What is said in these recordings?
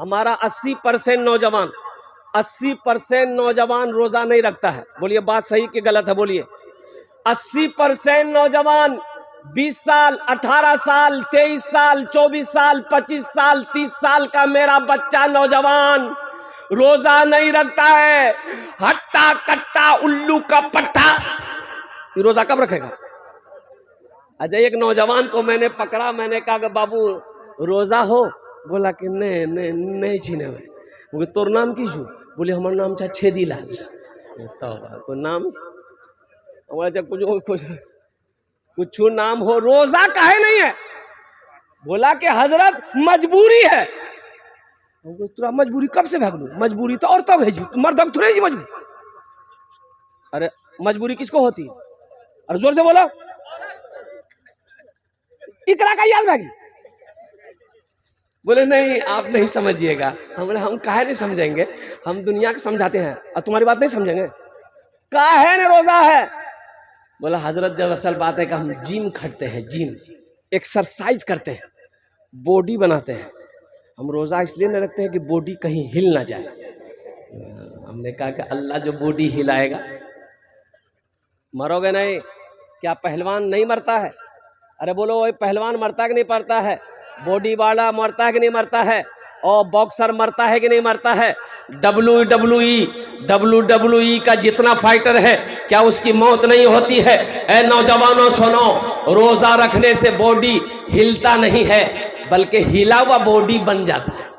हमारा 80% नौजवान 80% नौजवान रोजा नहीं रखता है। बोलिए बात सही कि गलत है? बोलिए। 80% नौजवान 20 साल, 18 साल, 23 साल, 24 साल, 25 साल, 30 साल का मेरा बच्चा नौजवान रोजा नहीं रखता है। हट्टा कट्टा उल्लू का पट्टा, ये रोजा कब रखेगा? अच्छा, एक नौजवान को मैंने पकड़ा, मैंने कहा कि बाबू रोजा हो? बोला कि नहीं नहीं नहीं छीने में। बोले तोर नाम की छू? बोले हमार नाम छा छेदी लाल। तो नाम कुछ नाम हो, रोजा काहे नहीं है? बोला कि हजरत मजबूरी है। तुरा मजबूरी कब से भाग लू? मजबूरी तो और तब है जी, मर्द थोड़े जी मजबूरी। अरे मजबूरी किसको होती है? अरे जोर से बोलो। इकरा का याद भागी। बोले नहीं आप नहीं समझिएगा। हम काहे नहीं समझेंगे, हम दुनिया को समझाते हैं और तुम्हारी बात नहीं समझेंगे। काहे ने रोजा है? बोला हजरत जब असल बात है कि हम जिम खटते हैं, जिम एक्सरसाइज करते हैं, बॉडी बनाते हैं। हम रोजा इसलिए नहीं रखते हैं कि बॉडी कहीं हिल ना जाए। हमने कहा कि अल्लाह जो बॉडी हिलाएगा। मरोगे नहीं? क्या पहलवान नहीं मरता है? अरे बोलो वही पहलवान मरता है कि नहीं मरता है? बॉडी वाला मरता है कि नहीं मरता है? और बॉक्सर मरता है कि नहीं मरता है? WWE का जितना फाइटर है, क्या उसकी मौत नहीं होती है? ऐ नौजवानों सुनो, रोजा रखने से बॉडी हिलता नहीं है, बल्कि हिला हुआ बॉडी बन जाता है।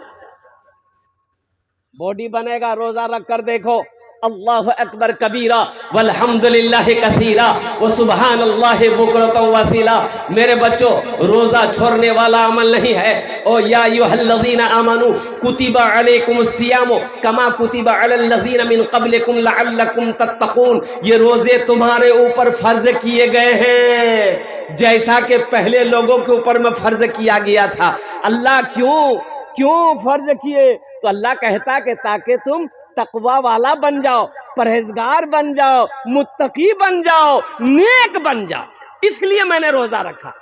बॉडी बनेगा, रोजा रख कर देखो। अल्लाहु अकबर कबीरा वल्हम्दुलिल्लाह कसीरा व सुबहानल्लाहि बुकरतन वसीला। मेरे बच्चों, रोजा छोड़ने वाला अमल नहीं है। ओ या अय्युहल्लज़ीना आमनू कुतिबा अलैकुमुस्सियामु कमा कुतिबा अलल्लज़ीना मिन क़ब्लिकुम लअल्लकुम तत्तक़ून। ये रोजे तुम्हारे ऊपर फर्ज किए गए हैं जैसा कि पहले लोगों के ऊपर में फर्ज किया गया था। अल्लाह क्यों फर्ज किए? तो अल्लाह कहता कि ताकि तुम तकवा वाला बन जाओ, परहेजगार बन जाओ, मुत्तकी बन जाओ, नेक बन जाओ, इसलिए मैंने रोजा रखा।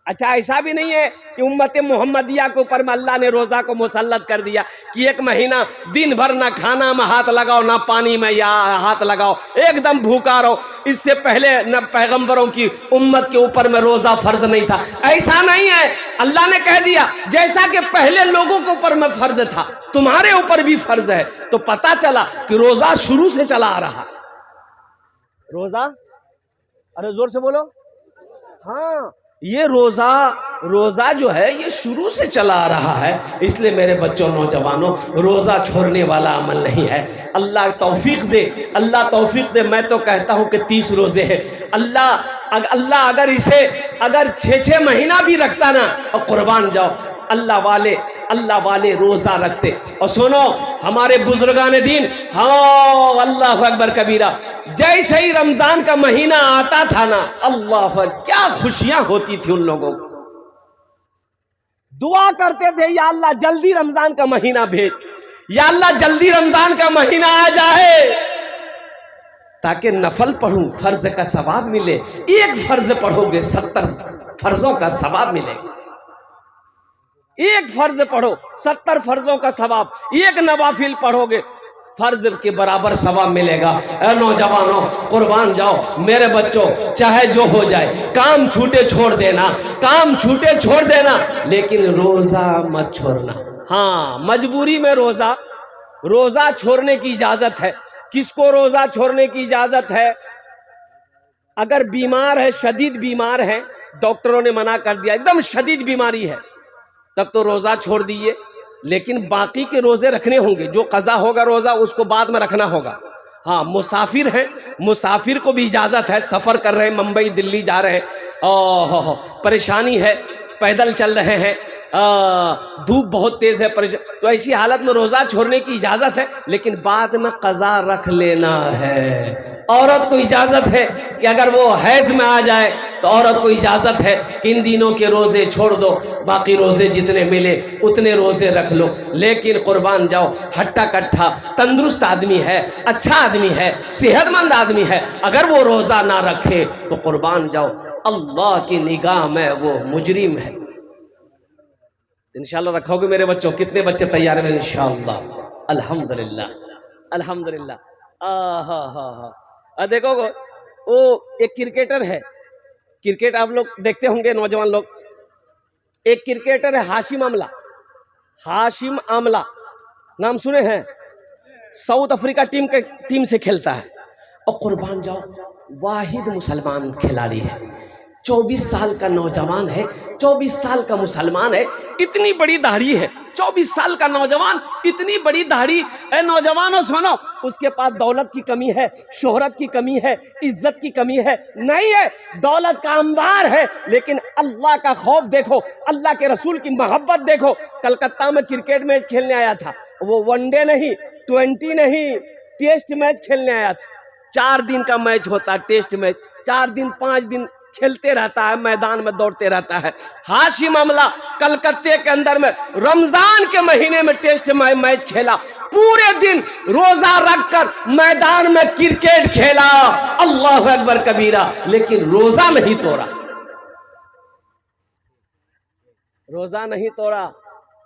अच्छा, ऐसा भी नहीं है कि उम्मत मोहम्मदिया के ऊपर में अल्लाह ने रोजा को मुसल्लत कर दिया कि एक महीना दिन भर ना खाना में हाथ लगाओ, ना पानी में या हाथ लगाओ, एकदम भूखा रहो। इससे पहले न पैगंबरों की उम्मत के ऊपर में रोजा फर्ज नहीं था। ऐसा नहीं है, अल्लाह ने कह दिया जैसा कि पहले लोगों के ऊपर में फर्ज था, तुम्हारे ऊपर भी फर्ज है। तो पता चला कि रोजा शुरू से चला आ रहा। रोजा, अरे जोर से बोलो। हाँ, ये रोजा जो है ये शुरू से चला आ रहा है। इसलिए मेरे बच्चों, नौजवानों, रोजा छोड़ने वाला अमल नहीं है। अल्लाह तौफीक दे, अल्लाह तौफीक दे। मैं तो कहता हूं कि 30 रोजे हैं। अल्लाह अगर इसे 6 महीना भी रखता ना, और कुर्बान जाओ, अल्लाह वाले रोजा रखते। और सुनो, हमारे बुजुर्गान दीन, हाँ अल्लाह अकबर कबीरा, जैसे ही रमजान का महीना आता था ना, अल्लाह क्या खुशियां होती थी उन लोगों को। दुआ करते थे, या अल्लाह जल्दी रमजान का महीना भेज, या अल्लाह जल्दी रमजान का महीना आ जाए ताकि नफल पढ़ूं, फर्ज का सवाब मिले। एक फर्ज पढ़ोगे 70 फर्जों का सवाब मिलेगा। एक फर्ज पढ़ो 70 फर्जों का सवाब, एक नवाफिल पढ़ोगे फर्ज के बराबर सवाब मिलेगा। ऐ नौजवानों, कुर्बान जाओ। मेरे बच्चों, चाहे जो हो जाए, काम छूटे छोड़ देना, काम छूटे छोड़ देना, लेकिन रोजा मत छोड़ना। हाँ, मजबूरी में रोजा छोड़ने की इजाजत है। किसको रोजा छोड़ने की इजाजत है? अगर बीमार है, शदीद बीमार है, डॉक्टरों ने मना कर दिया, एकदम शदीद बीमारी है, तब तो रोजा छोड़ दीजिए। लेकिन बाकी के रोजे रखने होंगे। जो कज़ा होगा रोजा, उसको बाद में रखना होगा। हाँ, मुसाफिर हैं, मुसाफिर को भी इजाजत है। सफर कर रहे हैं, मुंबई दिल्ली जा रहे हैं, परेशानी है, पैदल चल रहे हैं, धूप बहुत तेज है, तो ऐसी हालत में रोजा छोड़ने की इजाजत है, लेकिन बाद में कज़ा रख लेना है। औरत को इजाजत है कि अगर वो हैज में आ जाए तो औरत को इजाजत है कि इन दिनों के रोजे छोड़ दो, बाकी रोजे जितने मिले उतने रोजे रख लो। लेकिन कुर्बान जाओ, हट्टा कट्ठा तंदुरुस्त आदमी है, अच्छा आदमी है, सेहतमंद आदमी है, अगर वो रोजा ना रखे तो कुर्बान जाओ, अल्लाह की निगाह में वो मुजरिम है। इंशाल्लाह रखोगे मेरे बच्चों? कितने बच्चे तैयार हैं इंशाल्लाह? अल्हम्दुलिल्लाह अल्हम्दुलिल्लाह। हा हा हा। देखो वो एक क्रिकेटर है, क्रिकेट आप लोग देखते होंगे नौजवान लोग। एक क्रिकेटर है हाशिम आमला, हाशिम आमला नाम सुने हैं? साउथ अफ्रीका टीम से खेलता है और कुर्बान जाओ वाहिद मुसलमान खिलाड़ी है, 24 साल का नौजवान है, 24 साल का मुसलमान है, इतनी बड़ी दाढ़ी है, 24 साल का नौजवान, इतनी बड़ी दाढ़ी है। नौजवानों सुनो, उसके पास दौलत की कमी है, शोहरत की कमी है, इज्जत की कमी है नहीं है, दौलत का अंबार है, लेकिन अल्लाह का खौफ देखो, अल्लाह के रसूल की मोहब्बत देखो। कलकत्ता में क्रिकेट मैच खेलने आया था, वो वनडे नहीं, 20 नहीं, टेस्ट मैच खेलने आया था। 4 दिन का मैच होता, टेस्ट मैच 4 दिन 5 दिन खेलते रहता है, मैदान में दौड़ते रहता है। हाशिम आमला कलकत्ते के अंदर में रमजान के महीने में टेस्ट मैच खेला, पूरे दिन रोजा रखकर मैदान में क्रिकेट खेला, अल्लाहु अकबर कबीरा, लेकिन रोजा नहीं तोड़ा, रोजा नहीं तोड़ा।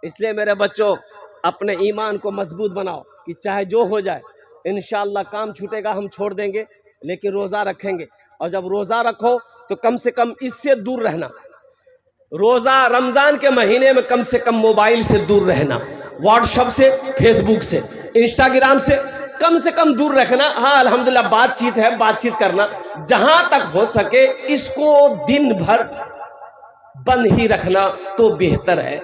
इसलिए मेरे बच्चों अपने ईमान को मजबूत बनाओ कि चाहे जो हो जाए इंशाअल्लाह काम छूटेगा हम छोड़ देंगे, लेकिन रोज़ा रखेंगे। और जब रोज़ा रखो तो कम से कम इससे दूर रहना, रोज़ा रमज़ान के महीने में कम से कम मोबाइल से दूर रहना, व्हाट्सएप से, फेसबुक से, इंस्टाग्राम से कम दूर रखना। हाँ अल्हम्दुलिल्लाह बातचीत है, बातचीत करना, जहाँ तक हो सके इसको दिन भर बंद ही रखना तो बेहतर है।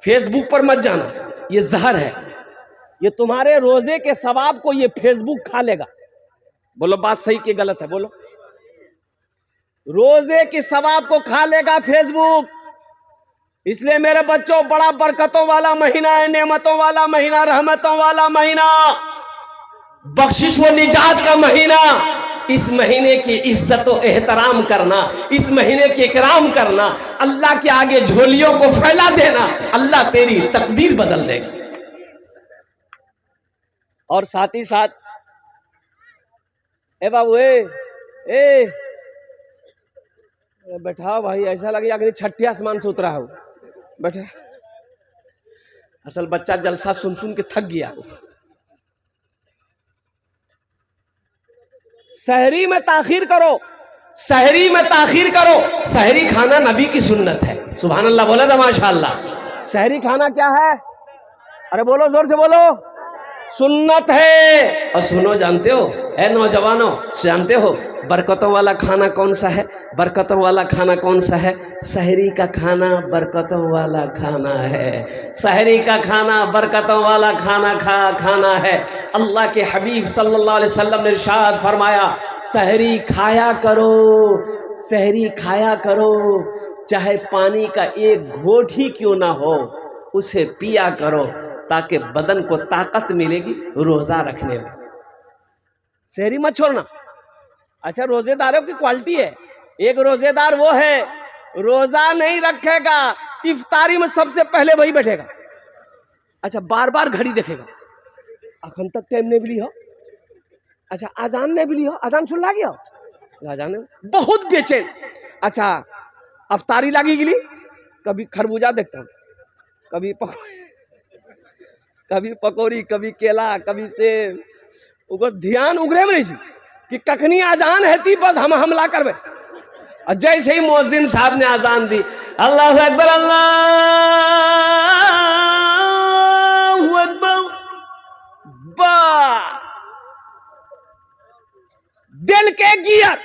फेसबुक पर मत जाना, ये जहर है, ये तुम्हारे रोजे के सवाब को ये फेसबुक खा लेगा। बोलो बात सही कि गलत है? बोलो। रोजे के सवाब को खा लेगा फेसबुक। इसलिए मेरे बच्चों बड़ा बरकतों वाला महीना है, नेमतों वाला महीना, रहमतों वाला महीना, बख्शिश व निजात का महीना। इस महीने की इज्जत और एहतराम करना, इस महीने की इकराम करना, अल्लाह के आगे झोलियों को फैला देना, अल्लाह तेरी तकदीर बदल देगा। और साथ ही साथ ए बाबू ए बैठा भाई, ऐसा लगे अगले छठे आसमान से उतरा हो, बैठा। असल बच्चा जलसा सुन सुन के थक गया। सहरी में ताखीर करो, सहरी में ताखीर करो। सहरी खाना नबी की सुन्नत है, सुभान अल्लाह बोला था माशाअल्लाह। सहरी खाना क्या है? अरे बोलो, जोर से बोलो। सुन्नत है। और सुनो, जानते हो ए नौजवानों, जानते हो बरकतों वाला खाना कौन सा है? बरकतों वाला खाना कौन सा है? सहरी का खाना बरकतों वाला खाना है, सहरी का खाना बरकतों वाला खाना है। अल्लाह के हबीब सल्लल्लाहु अलैहि वसल्लम ने इरशाद फरमाया, सहरी खाया करो, सहरी खाया करो, चाहे पानी का एक घोंट ही क्यों ना हो, उसे पिया करो, ताकि बदन को ताकत मिलेगी रोजा रखने में। सहरी मत छोड़ना। अच्छा, रोजेदारों की क्वालिटी है, एक रोजेदार वो है रोजा नहीं रखेगा, इफ्तारी में सबसे पहले वही बैठेगा। अच्छा, बार बार घड़ी देखेगा, अखन तक टाइम नहीं मिली हो। अच्छा, अजान नहीं मिली हो, अजान सुन ला गया, अजान बहुत बेचैन। अच्छा, अफ्तारी लागी गिली, कभी खरबूजा देखता हूँ, कभी पकौड़ी, कभी केला, कभी सेब, उगर ध्यान उगरे में नहीं कि कखनी आजान है थी, बस हम हमला करवे। और जैसे ही मुअज्जिन साहब ने आजान दी, अल्लाहु अकबर, अल्लाहु अकबर, बा दिल के गियर,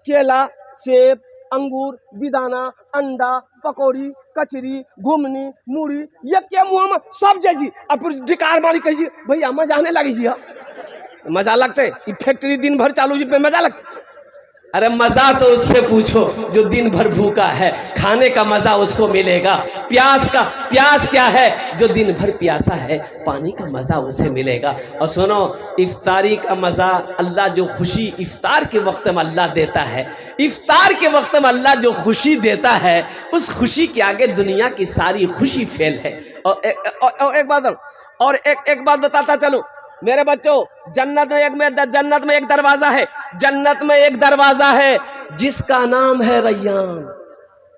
केला, सेब, अंगूर, बिदाना, अंडा, पकौड़ी, कचरी, घुमनी, मूड़ी, ये क्या मुँह में सब जैसी। अब फिर धिकार मारी कही भैया मजा आने लगी जी। मजा लगते, फैक्ट्री दिन भर चालू जी पे मजा लगता। अरे मजा तो उससे पूछो जो दिन भर भूखा है, खाने का मजा उसको मिलेगा। प्यास क्या है? जो दिन भर प्यासा है, पानी का मजा उसे मिलेगा। और सुनो, इफ्तारी का मजा, अल्लाह जो खुशी इफ्तार के वक्त में अल्लाह देता है, इफ्तार के वक्त में अल्लाह जो खुशी देता है, उस खुशी के आगे दुनिया की सारी खुशी फेल है। और एक बात बताता चलो मेरे बच्चों, जन्नत में एक दरवाजा है, जन्नत में एक दरवाजा है जिसका नाम है रैयान।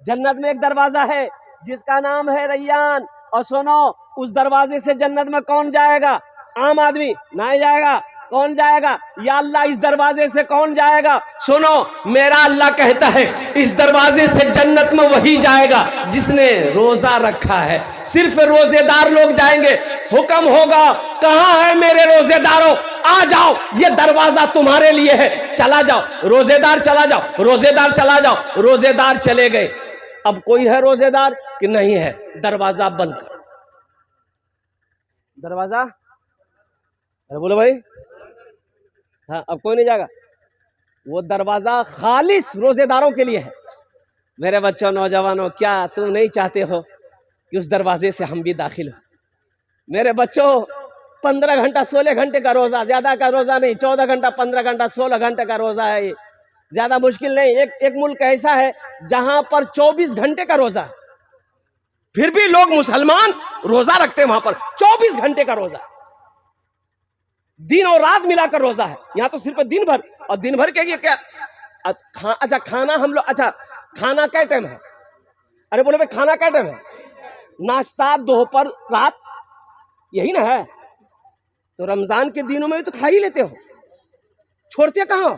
जन्नत में एक दरवाजा है जिसका नाम है रैयान। और सुनो, उस दरवाजे से जन्नत में कौन जाएगा? आम आदमी नहीं जाएगा। कौन जाएगा? या अल्लाह, इस दरवाजे से कौन जाएगा? सुनो, मेरा अल्लाह कहता है इस दरवाजे से जन्नत में वही जाएगा जिसने रोजा रखा है। सिर्फ रोजेदार लोग जाएंगे। हुक्म होगा, कहां है मेरे रोजेदारों, आ जाओ, ये दरवाजा तुम्हारे लिए है, चला जाओ। रोजेदार चला जाओ, रोजेदार चला जाओ। रोजेदार चले गए। अब कोई है रोजेदार कि नहीं है? दरवाजा बंद कर। दरवाजा, अरे बोलो भाई, हाँ, अब कोई नहीं जाएगा। वो दरवाजा खालिस रोजेदारों के लिए है। मेरे बच्चों, नौजवानों, क्या तुम नहीं चाहते हो कि उस दरवाजे से हम भी दाखिल हो? मेरे बच्चों, 15 घंटा 16 घंटे का रोजा, ज्यादा का रोजा नहीं, 14 घंटा 15 घंटा 16 घंटे का रोजा है। ये ज्यादा मुश्किल नहीं। एक मुल्क ऐसा है जहां पर 24 घंटे का रोजा है, फिर भी लोग मुसलमान रोजा रखते हैं। वहां पर 24 घंटे का रोजा, दिन और रात मिलाकर रोजा है। यहां तो सिर्फ दिन भर, और दिन भर के क्या? अच्छा, खाना हम लोग, अच्छा, खाना क्या टाइम है? अरे बोलो भाई, खाना क्या टाइम है? नाश्ता, दोपहर, रात, यही ना है। तो रमजान के दिनों में भी तो खा ही लेते हो, छोड़ते कहां?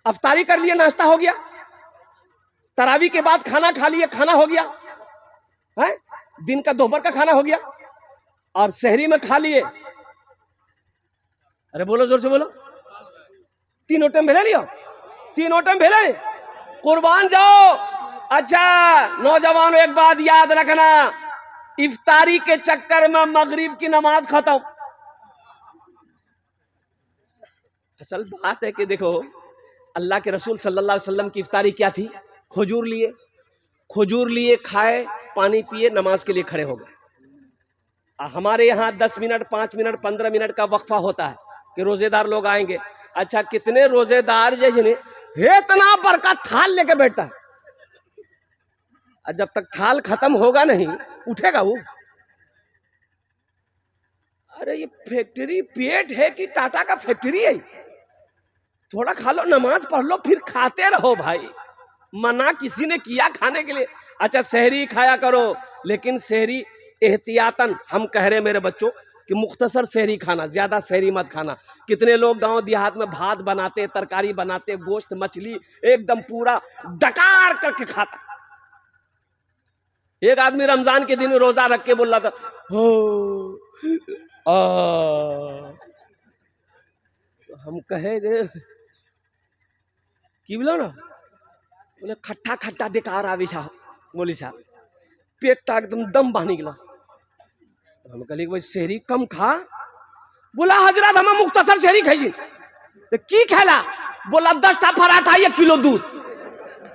अफ्तारी कर लिए, नाश्ता हो गया, तरावी के बाद खाना खा लिए, खाना हो गया है, दिन का दोपहर का खाना हो गया, और सहरी में खा लिए। अरे बोलो, जोर से बोलो, तीनों टाइम भेले लियो, तीनों टाइम भेले, कुर्बान जाओ। अच्छा नौजवानों, एक बात याद रखना, इफ्तारी के चक्कर में मगरिब की नमाज खत्म। असल बात है कि देखो, अल्लाह के रसूल सल्लल्लाहु अलैहि वसल्लम की इफ्तारी क्या थी? खजूर लिए, खजूर लिए, खाए, पानी पिए, नमाज के लिए खड़े हो गए। हमारे यहाँ 10 मिनट, 5 मिनट, 15 मिनट का वक्फा होता है कि रोजेदार लोग आएंगे। अच्छा, कितने रोजेदार जैसे इतना बड़का थाल लेके बैठता है, जब तक थाल खत्म होगा नहीं उठेगा वो। अरे ये फैक्ट्री पेट है कि टाटा का फैक्ट्री है? थोड़ा खा लो, नमाज पढ़ लो, फिर खाते रहो भाई। मना किसी ने किया खाने के लिए? अच्छा, सहरी खाया करो, लेकिन सहरी एहतियातन, हम कह रहे हैं मेरे बच्चों कि मुख्तसर सहरी खाना, ज्यादा सहरी मत खाना। कितने लोग गांव देहात में भात बनाते, तरकारी बनाते, गोश्त मछली एकदम पूरा डकार करके खाता। एक आदमी रमजान के दिन रोजा रख के बोल रहा था, हो तो हम कहेंगे कि बोलो ना, बोले खट्टा खट्टा बेकार आवी साहब, बोली साहब पेट एकदम दम बहनी गिला। तो हम कहलिए भाई शहरी कम खा। बोला हजरत हम मुख्तसर शहरी खाई तो की खेला? बोला 10टा पराठा 1 किलो दूध।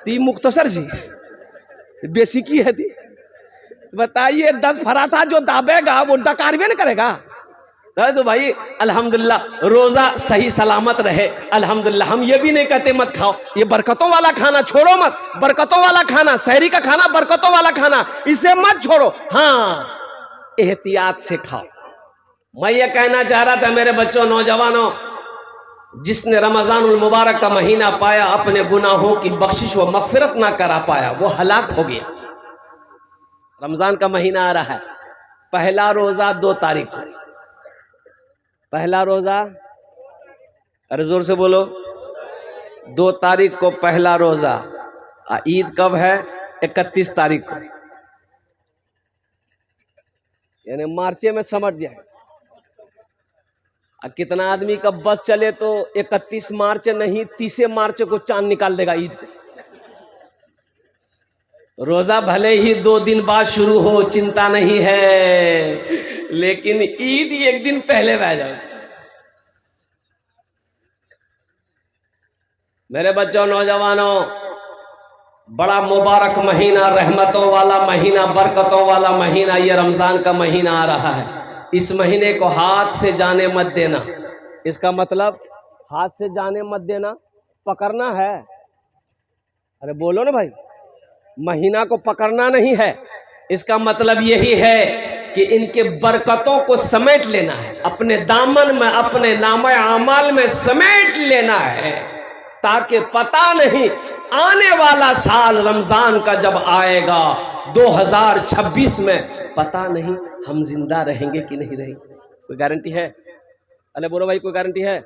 तो मुख्तसर जी तो बेसी की है थी? बताइए, 10 पराठा जो दाबेगा वो डकार भी नहीं करेगा। तो भाई अल्हम्दुलिल्लाह रोजा सही सलामत रहे। अल्हम्दुलिल्लाह हम ये भी नहीं कहते मत खाओ, ये बरकतों वाला खाना छोड़ो मत। बरकतों वाला खाना, सहरी का खाना बरकतों वाला खाना, इसे मत छोड़ो, हाँ एहतियात से खाओ। मैं ये कहना चाह रहा था मेरे बच्चों, नौजवानों, जिसने रमजानुल मुबारक का महीना पाया, अपने गुनाहों की बख्शिश व मगफिरत ना करा पाया, वो हलाक हो गया। रमजान का महीना आ रहा है, पहला रोजा 2 तारीख को, पहला रोजा, अरे जोर से बोलो, 2 तारीख को पहला रोजा। ईद कब है? 31 तारीख को, यानी मार्चे में समझ जाए। कितना आदमी का बस चले तो 31 मार्च नहीं 30 मार्च को चांद निकाल देगा ईद को। रोजा भले ही 2 दिन बाद शुरू हो, चिंता नहीं है, लेकिन ईद 1 दिन पहले बह जाए। मेरे बच्चों, नौजवानों, बड़ा मुबारक महीना, रहमतों वाला महीना, बरकतों वाला महीना, ये रमजान का महीना आ रहा है। इस महीने को हाथ से जाने मत देना। इसका मतलब हाथ से जाने मत देना, पकड़ना है। अरे बोलो ना भाई, महीना को पकड़ना नहीं है। इसका मतलब यही है कि इनके बरकतों को समेट लेना है, अपने दामन में, अपने नामे आमाल में समेट लेना है, ताकि पता नहीं आने वाला साल रमजान का जब आएगा 2026 में, पता नहीं हम जिंदा रहेंगे कि नहीं रहेंगे। कोई गारंटी है? अरे बोलो भाई, कोई गारंटी है?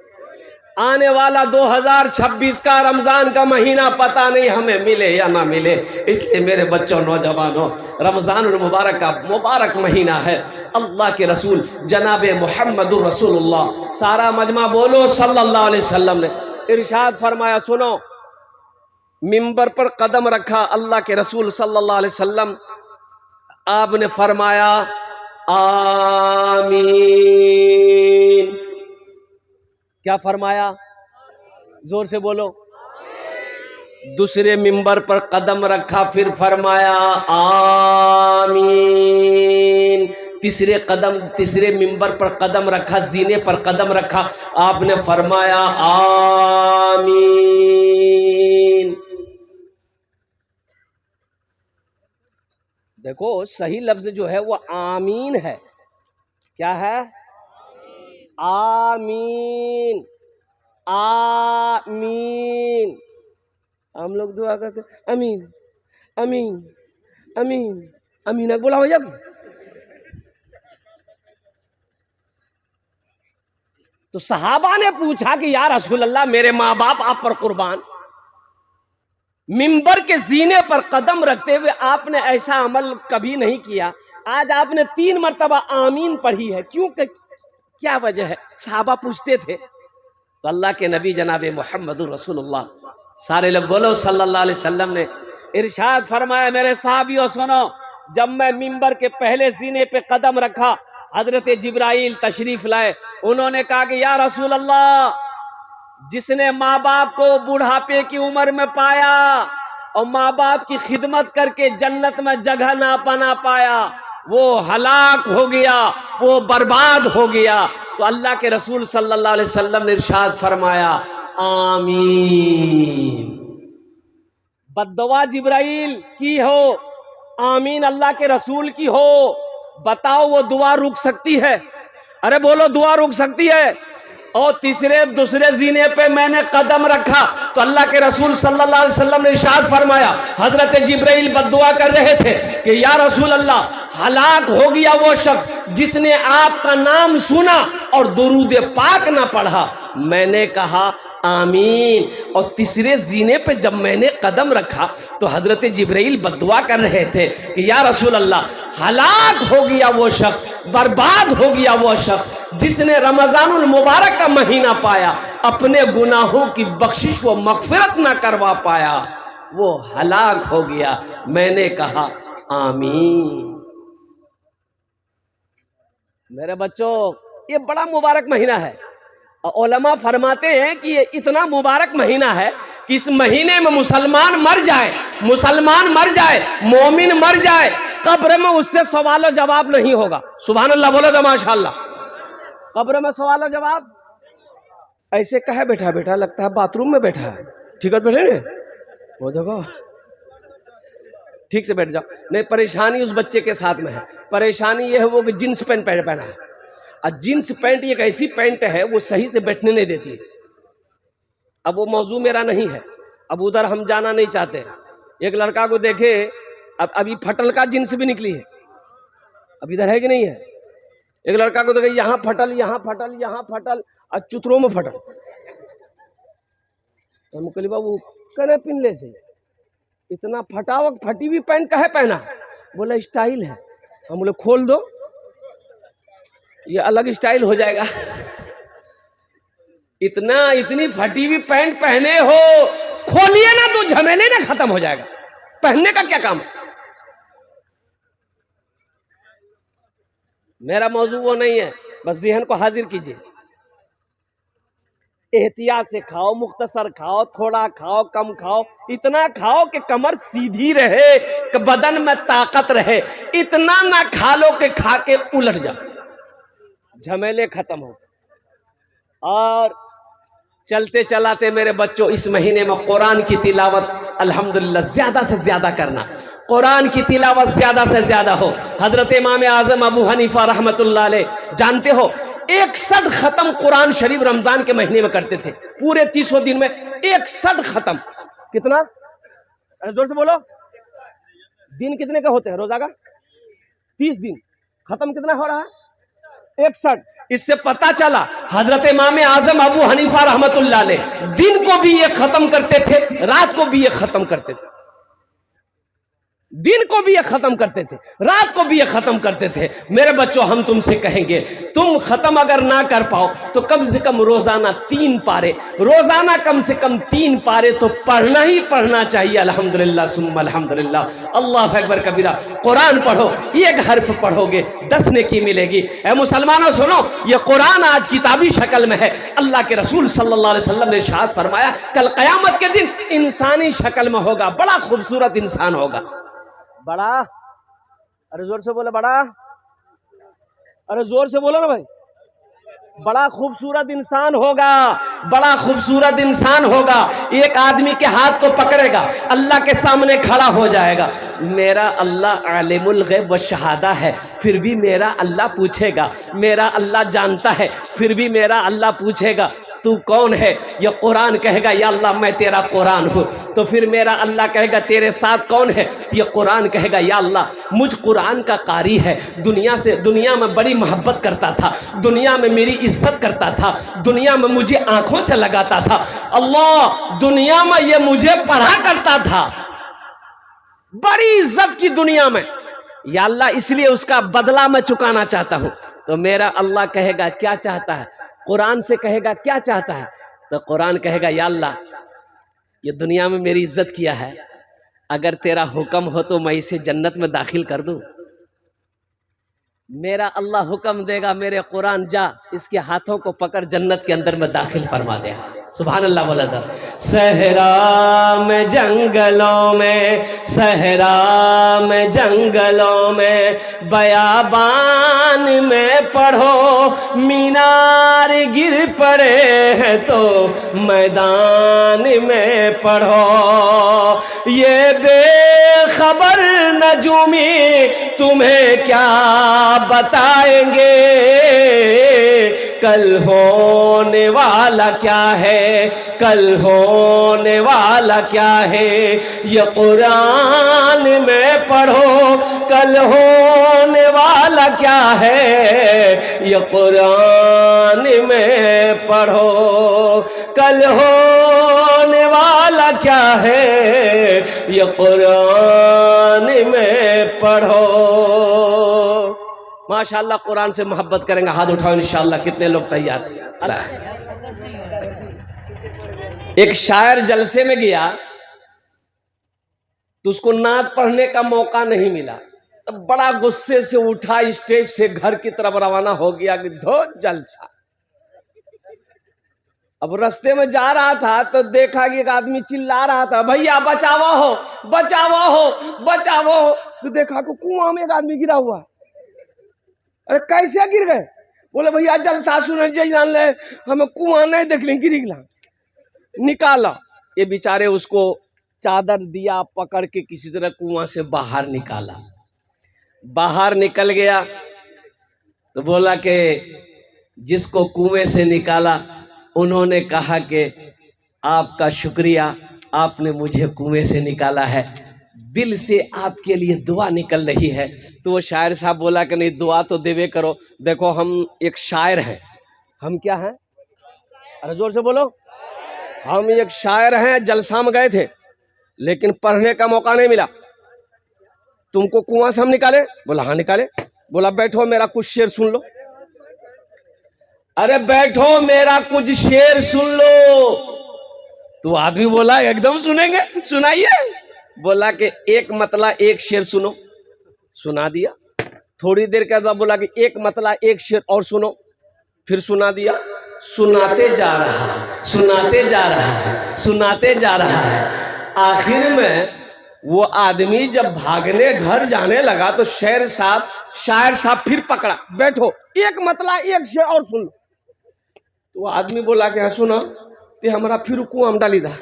आने वाला 2026 का रमजान का महीना पता नहीं हमें मिले या ना मिले। इसलिए मेरे बच्चों, नौजवानों, रमजान मुबारक का मुबारक महीना है। अल्लाह के रसूल जनाब मुहम्मदुर रसूलुल्लाह, सारा मजमा बोलो सल्लल्लाहु अलैहि वसल्लम ने इरशाद फरमाया, सुनो, मिंबर पर कदम रखा अल्लाह के रसूल सल्लल्लाहु अलैहि वसल्लम, आपने फरमाया आमीन। क्या फरमाया? जोर से बोलो। दूसरे मिंबर पर कदम रखा, फिर फरमाया आमीन। तीसरे मिंबर पर कदम रखा, जीने पर कदम रखा, आपने फरमाया आमीन। देखो, सही लफ्ज जो है वो आमीन है। क्या है? आमीन, आमीन। हम लोग दुआ करते अमीन अमीन अमीन अमीन, बोला हो जाएगी। तो सहाबा ने पूछा कि या रसूल अल्लाह, मेरे माँ बाप आप पर कुर्बान, मिंबर के जीने पर कदम रखते हुए आपने ऐसा अमल कभी नहीं किया, आज आपने 3 मरतबा आमीन पढ़ी है, क्यों? क्या वजह है? सहाबा पूछते थे। तो अल्लाह के नबी जनाब मुहम्मदुर रसूलुल्लाह, सारे लोग बोलो सल्लल्लाहु अलैहि वसल्लम ने इरशाद फरमाया, मेरे साहबियों सुनो, जब मैं मिंबर के पहले जीने पे कदम रखा, हजरत जिब्राइल तशरीफ लाए। उन्होंने कहा कि या रसूल अल्लाह, जिसने माँ बाप को बुढ़ापे की उम्र में पाया और माँ बाप की खिदमत करके जन्नत में जगह ना बना पाया, वो हलाक हो गया, वो बर्बाद हो गया। तो अल्लाह के रसूल सल्लल्लाहु अलैहि वसल्लम ने इरशाद फरमाया आमीन। बद्दुआ जिब्राइल की हो, आमीन अल्लाह के रसूल की हो, बताओ वो दुआ रुक सकती है? अरे बोलो, दुआ रुक सकती है? और दूसरे जीने पे मैंने कदम रखा तो अल्लाह के रसूल सल्लल्लाहु अलैहि वसल्लम ने इरशाद फरमाया, हजरत जिब्राइल बद्दुआ कर रहे थे कि या रसूल अल्लाह, हलाक हो गया वो शख्स जिसने आपका नाम सुना और दुरूद पाक ना पढ़ा। मैंने कहा आमीन। और तीसरे जीने पे जब मैंने कदम रखा तो हजरत जिब्राइल बद्दुआ कर रहे थे कि या रसूल अल्लाह, हलाक हो गया वो शख्स, बर्बाद हो गया वो शख्स जिसने रमजानुल मुबारक का महीना पाया, अपने गुनाहों की बख्शिश व मगफिरत ना करवा पाया, वो हलाक हो गया। मैंने कहा आमीन। मेरे बच्चों, ये बड़ा मुबारक महीना है। उलमा फरमाते हैं कि ये इतना मुबारक महीना है कि इस महीने में मुसलमान मर जाए, मोमिन मर जाए, कब्र में उससे सवाल और जवाब नहीं होगा। सुभान अल्लाह बोलो तो माशाअल्लाह। कब्र में सवाल और जवाब ऐसे कहे बैठा बैठा, लगता है बाथरूम में बैठा है। ठीक है, बैठे वो देखो, ठीक से बैठ जाओ। नहीं, परेशानी उस बच्चे के साथ में है। परेशानी ये है वो कि जींस पैंट पहना है, और जींस पैंट एक ऐसी पैंट है वो सही से बैठने नहीं देती। अब वो मौजू मेरा नहीं है, अब उधर हम जाना नहीं चाहते। एक लड़का को देखे, अब अभी फटल का जींस भी निकली है, अब इधर है कि नहीं है। एक लड़का को देखे, यहाँ फटल, यहाँ फटल, यहाँ फटल, और चुतरों में फटल। हम कहली बाबू करे पिनले से इतना फटावक फटी हुई पैंट काहे पहना? बोला स्टाइल है। हम बोले खोल दो, ये अलग स्टाइल हो जाएगा। इतनी फटी हुई पैंट पहने हो, खोलिए ना तो झमेले ना खत्म हो जाएगा। पहनने का क्या काम है? मेरा मौजू वो नहीं है, बस ज़हन को हाजिर कीजिए। एहतियात से खाओ, मुख्तसर खाओ, थोड़ा खाओ, कम खाओ, इतना खाओ कि कमर सीधी रहे, कि बदन में ताकत रहे। इतना ना खा लो कि खा के उलट जाओ, झमेले खत्म हो। और चलते चलाते मेरे बच्चों, इस महीने में कुरान की तिलावत अल्हम्दुलिल्लाह ज्यादा से ज्यादा करना, कुरान की तिलावत ज्यादा से ज्यादा हो। हजरत इमाम आजम अबू हनीफा रहमतुल्लाह अलैह, जानते हो 61 खत्म कुरान शरीफ रमजान के महीने में करते थे। पूरे 30 दिन में 61 खत्म। कितना? अरे जोर से बोलो। दिन कितने का होते हैं रोजा का? 30 दिन। खत्म कितना हो रहा है? 61। इससे पता चला हजरत इमाम आजम अबू हनीफा रहमतुल्लाह अलैह दिन को भी ये खत्म करते थे, रात को भी ये खत्म करते थे। दिन को भी ये खत्म करते थे, रात को भी ये खत्म करते थे। मेरे बच्चों, हम तुमसे कहेंगे, तुम खत्म अगर ना कर पाओ तो कम से कम रोजाना 3 पारे, रोजाना कम से कम 3 पारे तो पढ़ना ही पढ़ना चाहिए। अल्हम्दुलिल्लाह सुम्मा अल्हम्दुलिल्लाह, अल्लाह अकबर कबीरा। कुरान पढ़ो, एक हर्फ पढ़ोगे 10 नेकी मिलेगी। ऐ मुसलमानों सुनो, ये कुरान आज किताबी शक्ल में है। अल्लाह के रसूल सल्लल्लाहु अलैहि वसल्लम ने इरशाद फरमाया, कल क़यामत के दिन इंसानी शक्ल में होगा, बड़ा खूबसूरत इंसान होगा। बड़ा, अरे जोर से बोले बड़ा, अरे जोर से बोलो ना भाई। बड़ा खूबसूरत इंसान होगा, बड़ा खूबसूरत इंसान होगा। एक आदमी के हाथ को पकड़ेगा, अल्लाह के सामने खड़ा हो जाएगा। मेरा अल्लाह आलिमुल गैब व शहादा है, फिर भी मेरा अल्लाह पूछेगा। मेरा अल्लाह जानता है, फिर भी मेरा अल्लाह पूछेगा तू कौन है? ये कुरान कहेगा या अल्लाह मैं तेरा कुरान हूँ। तो फिर मेरा अल्लाह कहेगा तेरे साथ कौन है? ये कुरान कहेगा या अल्लाह मुझ कुरान का कारी है, दुनिया में बड़ी मोहब्बत करता था, दुनिया में मेरी इज्जत करता था, दुनिया में मुझे आंखों से लगाता था। अल्लाह दुनिया में ये मुझे पढ़ा करता था, बड़ी इज्जत की दुनिया में, या अल्लाह इसलिए उसका बदला मैं चुकाना चाहता हूँ। तो मेरा अल्लाह कहेगा क्या चाहता है? कुरान से कहेगा क्या चाहता है? तो कुरान कहेगा या अल्लाह ये दुनिया में मेरी इज्जत किया है, अगर तेरा हुक्म हो तो मैं इसे जन्नत में दाखिल कर दूं। मेरा अल्लाह हुक्म देगा, मेरे कुरान जा इसके हाथों को पकड़ जन्नत के अंदर में दाखिल फरमा दे। सुभान अल्लाह बोला था। सहरा में जंगलों में, सहरा में जंगलों में, बयाबान में पढ़ो, मीनार गिर पड़े हैं तो मैदान में पढ़ो। ये बेखबर नजूमी तुम्हें क्या बताएंगे, कल होने वाला क्या है, कल होने वाला क्या है। ये कुरान में पढ़ो, कल होने वाला क्या है। ये कुरान में पढ़ो, कल होने वाला क्या है। ये कुरान में पढ़ो। माशाअल्लाह, कुरान से मोहब्बत करेंगे, हाथ उठाओ इंशाअल्लाह। कितने लोग तैयार? एक शायर जलसे में गया तो उसको नात पढ़ने का मौका नहीं मिला, तो बड़ा गुस्से से उठा, स्टेज से घर की तरफ रवाना हो गया कि धो जलसा। अब रास्ते में जा रहा था तो देखा कि एक आदमी चिल्ला रहा था, भैया बचाओ हो, बचाओ हो, बचाओ हो। तो देखा कि कुआं में एक आदमी गिरा हुआ। अरे कैसे गिर गए? बोले भैया जलसा सुने जान ले, हमें कुआं नहीं देख लें, गिर गया। निकाला, ये बेचारे उसको चादर दिया, पकड़ के किसी तरह कुआं से बाहर निकाला। बाहर निकल गया तो बोला कि जिसको कुएं से निकाला उन्होंने कहा कि आपका शुक्रिया, आपने मुझे कुएं से निकाला है, दिल से आपके लिए दुआ निकल रही है। तो वो शायर साहब बोला कि नहीं, दुआ तो देवे करो। देखो हम एक शायर हैं। हम क्या हैं? अरे जोर से बोलो। हम एक शायर हैं, जलसा में गए थे लेकिन पढ़ने का मौका नहीं मिला। तुमको कुआं से हम निकाले? बोला हाँ निकाले। बोला बैठो मेरा कुछ शेर सुन लो। अरे बैठो मेरा कुछ शेर सुन लो। तो आदमी बोला एकदम सुनेंगे, सुनाइए। बोला कि एक मतला एक शेर सुनो। सुना दिया। थोड़ी देर के बाद बोला कि एक मतला एक शेर और सुनो। फिर सुना दिया। सुनाते जा रहा है, सुनाते जा रहा है, सुनाते जा रहा है। आखिर में वो आदमी जब भागने घर जाने लगा तो शायर साहब फिर पकड़ा, बैठो एक मतला एक शेर और सुन लो। तो आदमी बोला कि हाँ सुना, ते हमारा फिर कुआं में डाली था।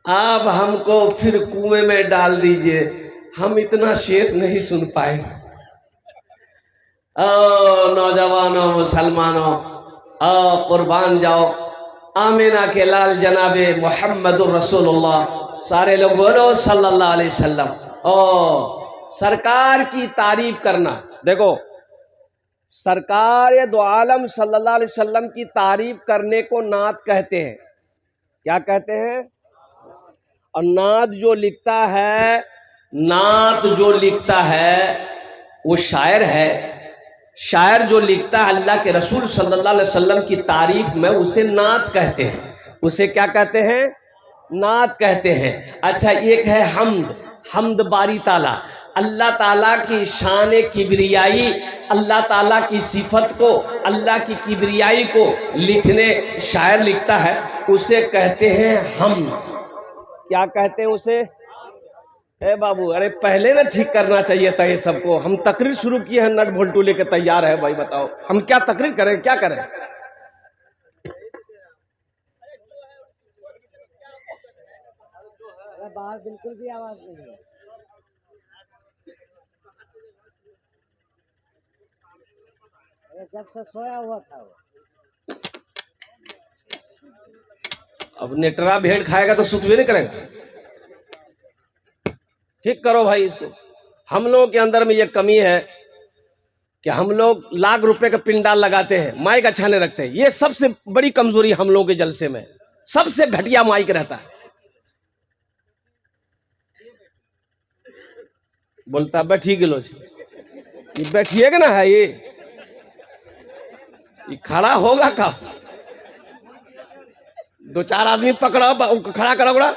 आप हमको फिर कुएं में डाल दीजिए, हम इतना शेर नहीं सुन पाए। नौजवानों, मुसलमानों, कुर्बान जाओ। आमिना के लाल जनाबे मोहम्मदुर रसूलुल्लाह, सारे लोग बोलो सल्लल्लाहु अलैहि वसल्लम। ओ सरकार की तारीफ करना, देखो सरकार दो आलम सल्लल्लाहु अलैहि वसल्लम की तारीफ करने को नात कहते हैं। क्या कहते हैं? और नात जो लिखता है, नात जो लिखता है वो शायर है। शायर जो लिखता है अल्लाह के रसूल सल्लल्लाहु अलैहि वसल्लम की तारीफ में, उसे नात कहते हैं। उसे क्या कहते हैं? नात कहते हैं। अच्छा, एक है हम्द। हम्द बारी ताला, अल्लाह ताला की शान किबरियाई, अल्लाह ताला की सिफत को, अल्लाह की किबरियाई को लिखने शायर लिखता है, उसे कहते हैं हम्द। क्या कहते हैं उसे? ए बाबू, अरे पहले ना ठीक करना चाहिए था ये सबको। हम तकरीर शुरू किए हैं, नट भोल्टू लेके तैयार है भाई, बताओ हम क्या तकरीर करें, क्या करें? बाहर बिल्कुल भी आवाज नहीं है। जब से सोया हुआ था वो। अब नेटरा भेड़ खाएगा तो सुतवे नहीं करेगा। ठीक करो भाई इसको। हम लोगों के अंदर में ये कमी है कि हम लोग लाख रुपए का पिंडाल लगाते हैं, माइक अच्छा नहीं रखते हैं। ये सबसे बड़ी कमजोरी हम लोगों के जलसे में, सबसे घटिया माइक रहता है। बोलता बैठी गिलो, ये बैठिएगा ना है, ये खड़ा होगा का? दो चार आदमी पकड़ा, खड़ा करा बड़ा।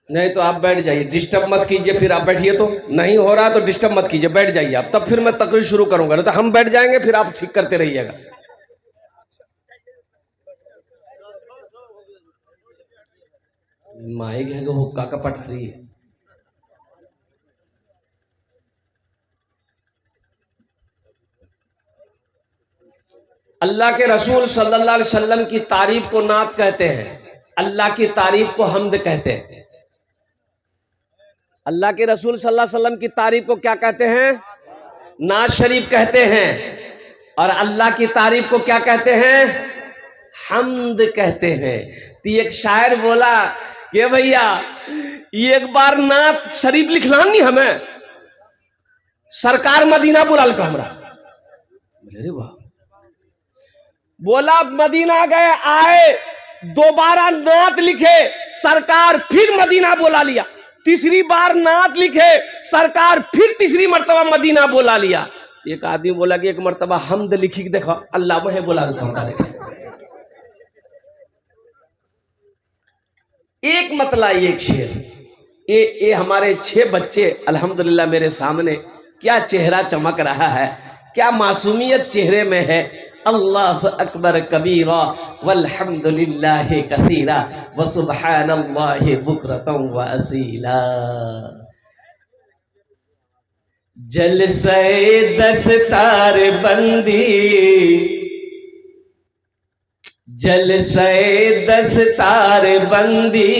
नहीं तो आप बैठ जाइए, डिस्टर्ब मत कीजिए। फिर आप बैठिए, तो नहीं हो रहा तो डिस्टर्ब मत कीजिए, बैठ जाइए आप, तब फिर मैं तकरीर शुरू करूंगा। नहीं तो हम बैठ जाएंगे, फिर आप ठीक करते रहिएगा। माइक है कि हुक्का का पटारी है? अल्लाह के रसूल सल्लल्लाहु अलैहि वसल्लम की तारीफ को नात कहते हैं, अल्लाह की तारीफ को हम्द कहते हैं। अल्लाह के रसूल सल्लल्लाहु अलैहि वसल्लम की तारीफ को क्या कहते हैं? नात शरीफ कहते हैं। और अल्लाह की तारीफ को क्या कहते हैं? हम्द कहते हैं। तो एक शायर बोला कि भैया एक बार नात शरीफ लिखना नहीं हमें, सरकार मदीना बुलाल का हमरा। अरे वाह। बोला मदीना गए, आए, दोबारा नात लिखे, सरकार फिर मदीना बुला लिया। तीसरी बार नात लिखे, सरकार फिर तीसरी मर्तबा मदीना बुला लिया। एक आदमी बोला कि एक मर्तबा हम्द लिखी, देखो अल्लाह वह बुला लेता। एक मतला एक शेर, ये हमारे 6 बच्चे अल्हम्दुलिल्लाह मेरे सामने, क्या चेहरा चमक रहा है, क्या मासूमियत चेहरे में है। अल्लाह अकबर कबीरा वल्हम्दुलिल्लाहि कसीरा व सुब्हानल्लाहि बुकरतन व असीला। जलसे दस्तार बंदी, जलसे दस्तार बंदी,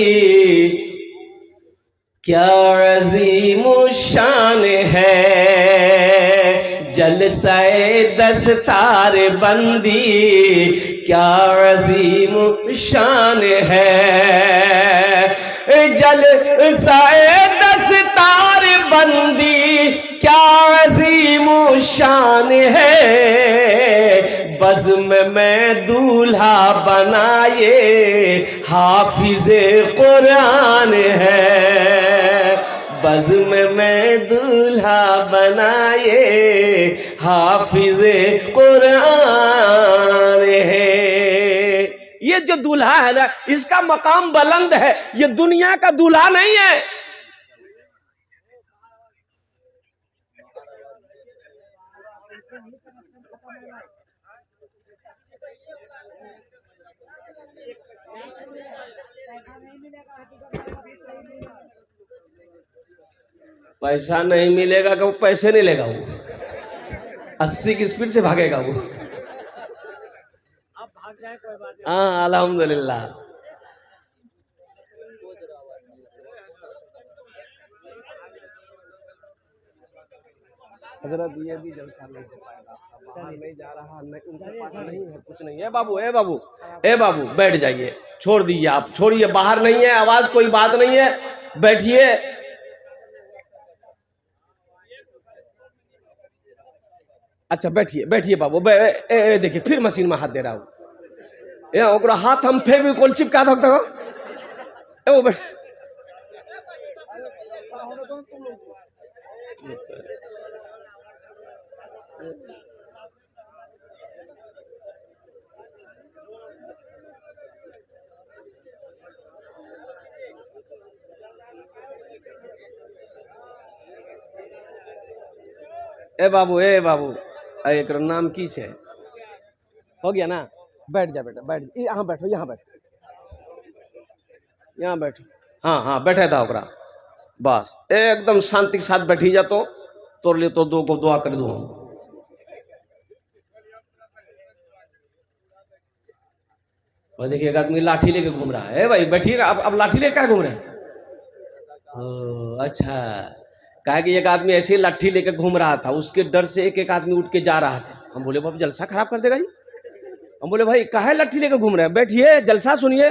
क्या अजीम शान है। जलसे दस्तार बंदी, क्या अजीम शान है। जलसे दस्तार बंदी, क्या अजीम शान है। बज़्म में दूल्हा बनाए हाफिज़े कुरान है। बज़्म में दूल्हा बनाए हाफिज़े कुरान है। ये जो दूल्हा है ना, इसका मकाम बुलंद है, ये दुनिया का दूल्हा नहीं है। पैसा नहीं मिलेगा कि वो पैसे नहीं लेगा, वो 80 की स्पीड से भागेगा वो। हाँ अल्हम्दुलिल्लाह। हजरत ये भी जलसा नहीं हो पाएगा, बाहर नहीं जा रहा, नहीं उनके पास नहीं है, कुछ नहीं है। बाबू ए बाबू ए बाबू बैठ जाइए, छोड़ दीजिए, आप छोड़िए, बाहर नहीं है आवाज, कोई बात नहीं है, बैठिए। अच्छा बैठिए बैठिए बाबू। देखिए फिर मशीन में हाथ दे रहा हूँ, ये ओकरा हाथ हम फेविकोल चिपका सकते हो। वो बैठ ए बाबू एक नाम की छे, हो गया ना, बैठ जा बेटा, बैठ यहाँ बैठो, यहाँ बैठो, यहाँ बैठो। हाँ हाँ बैठे था ओकरा, बस एकदम शांति के साथ बैठी जा, तो तोड़ ले तो दो को दुआ कर दो। और देखिए एक आदमी लाठी लेके घूम रहा है। भाई बैठिए, अब लाठी लेके क्या घूम रहे हैं? अच्छा, कहा कि एक आदमी ऐसे लाठी लेके घूम रहा था, उसके डर से एक एक आदमी उठ के जा रहा था। हम बोले बाबू जलसा खराब कर देगा जी। हम बोले भाई काहे लाठी लेके घूम रहे हैं, बैठिए जलसा सुनिए।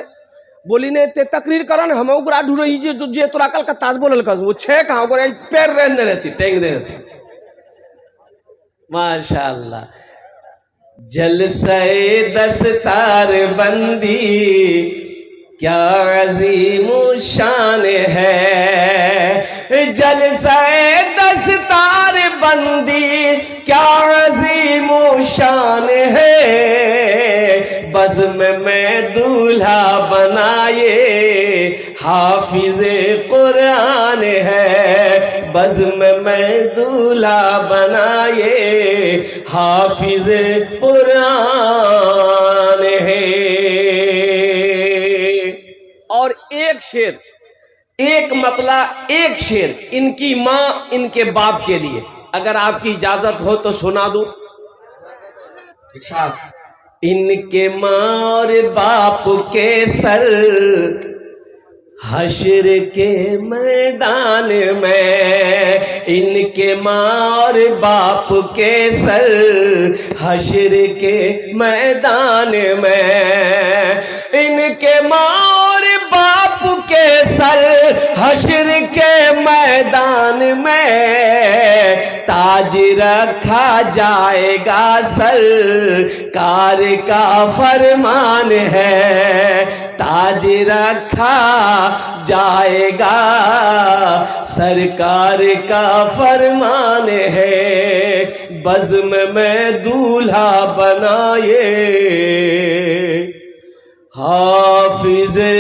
बोली ने ते तकरीर करा ना, हम उगरा ढूंढ रही जे तोरा कल का ताज बोलल कर, वो छे कहां ओकरा पैर रहने रहती, टेंग दे रहती। माशाअल्लाह। जलसे दस्तार बंदी क्या अजीम शान है, जलसे दस्तार बंदी क्या अजीम शान है, बज़्म में दूल्हा बनाए हाफिज़े कुरान है, बज़्म में दूल्हा बनाए हाफिज़े कुरान है। और एक शेर, एक मतला, एक शेर इनकी माँ इनके बाप के लिए, अगर आपकी इजाजत हो तो सुना दूं। इनके माँ और बाप के सर हश्र के मैदान में, इनके माँ और बाप के सर हश्र के मैदान में, इनके माँ और बाप के सर हश्र के मैदान में ताज रखा जाएगा, सरकार का फरमान है, ताज रखा जाएगा, सरकार का फरमान है, बज़्म में दूल्हा बनाए हाफिज़े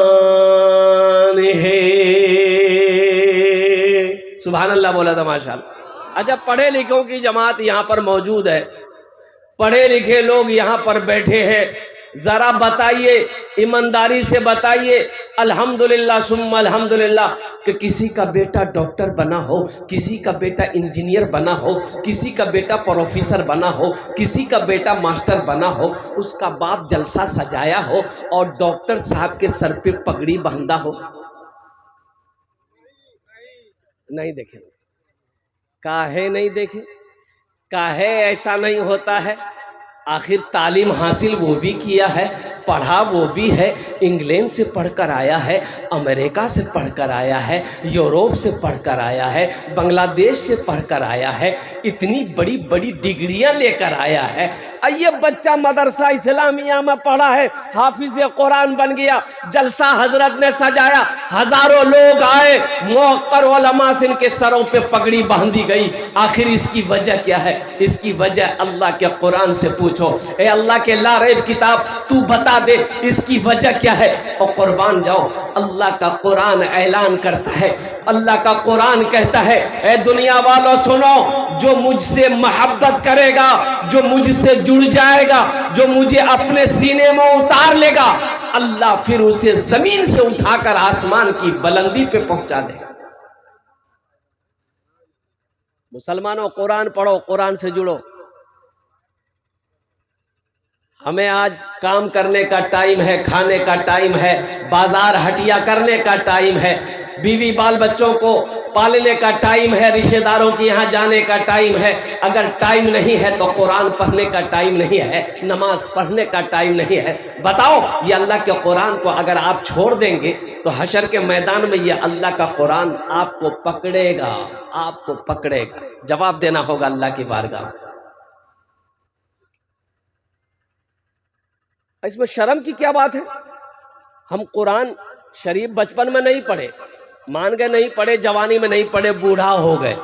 कुरान है। सुभान अल्लाह बोला था माशाअल्लाह। अच्छा, पढ़े लिखों की जमात यहाँ पर मौजूद है, पढ़े लिखे लोग यहाँ पर बैठे हैं, जरा बताइए, ईमानदारी से बताइए अल्हम्दुलिल्लाह सुम्मा अल्हम्दुलिल्लाह कि किसी का बेटा डॉक्टर बना हो, किसी का बेटा इंजीनियर बना हो, किसी का बेटा प्रोफेसर बना हो, किसी का बेटा मास्टर बना हो, उसका बाप जलसा सजाया हो और डॉक्टर साहब के सर पे पगड़ी बांधा हो। नहीं देखे, काहे नहीं देखे, काहे ऐसा नहीं होता है? आखिर तालीम हासिल वो भी किया है, पढ़ा वो भी है, इंग्लैंड से पढ़कर आया है, अमेरिका से पढ़कर आया है, यूरोप से पढ़कर आया है, बांग्लादेश से पढ़कर आया है, इतनी बड़ी बड़ी डिग्रियां लेकर आया है। ये बच्चा मदरसा इस्लामिया में पढ़ा है, हाफिज कुरान बन गया, जलसा हजरत ने सजाया, हजारों लोग आए, मुअक्कर उलमा से इनके सरों पे पगड़ी बांधी गई। आखिर इसकी वजह क्या है? इसकी वजह अल्लाह के कुरान से पूछो। ए अल्लाह के लारैब किताब, तू बता दे इसकी वजह क्या है? और कुर्बान जाओ, अल्लाह का कुरान ऐलान करता है, अल्लाह का कुरान कहता है, ए दुनिया वालों सुनो, जो मुझसे मोहब्बत करेगा, जो मुझसे जुड़ जाएगा, जो मुझे अपने सीने में उतार लेगा, अल्लाह फिर उसे जमीन से उठाकर आसमान की बुलंदी पे पहुंचा देगा। मुसलमानों, कुरान पढ़ो, कुरान से जुड़ो। हमें आज काम करने का टाइम है, खाने का टाइम है, बाजार हटिया करने का टाइम है, बीवी बाल बच्चों को पालने का टाइम है, रिश्तेदारों के यहाँ जाने का टाइम है। अगर टाइम नहीं है तो कुरान पढ़ने का टाइम नहीं है, नमाज पढ़ने का टाइम नहीं है। बताओ, ये अल्लाह के कुरान को अगर आप छोड़ देंगे तो हशर के मैदान में ये अल्लाह का कुरान आपको पकड़ेगा, आपको पकड़ेगा। जवाब देना होगा अल्लाह की बारगाह। इसमें शर्म की क्या बात है? हम कुरान शरीफ बचपन में नहीं पढ़े, मान गए नहीं पढ़े, जवानी में नहीं पढ़े, बूढ़ा हो गए,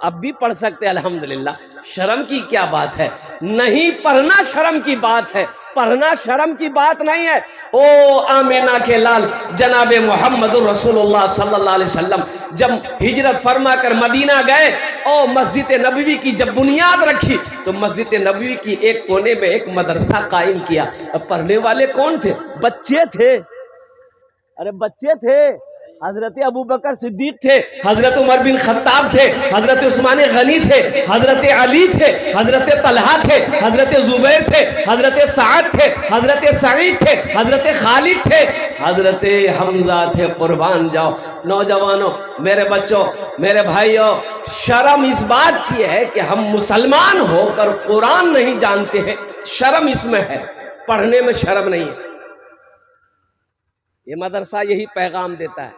अब भी पढ़ सकते अल्हम्दुलिल्लाह। शर्म की क्या बात है? नहीं पढ़ना शर्म की बात है, पढ़ना शर्म की बात नहीं है। ओ आमिना के लाल जनाबे मोहम्मद रसूलुल्लाह सल्लल्लाहु अलैहि वसल्लम जब हिजरत फरमा कर मदीना गए और मस्जिद नबवी की जब बुनियाद रखी तो मस्जिद नबवी की एक कोने में एक मदरसा कायम किया। अब पढ़ने वाले कौन थे? बच्चे थे, अरे बच्चे थे। हजरत अबू बकर सिद्दीक थे, हजरत उमर बिन खत्ताब थे, हजरत उस्मान गनी थे, हजरत अली थे, हजरत तलहा थे, हजरत जुबैर थे, हजरत साद थे, हजरत सईद थे, हजरत खालिद थे, हजरत हमजा थे। कुर्बान जाओ नौजवानों, मेरे बच्चों, मेरे भाइयों, शर्म इस बात की है कि हम मुसलमान होकर कुरान नहीं जानते हैं। शर्म इसमें है, पढ़ने में शर्म नहीं है। ये मदरसा यही पैगाम देता है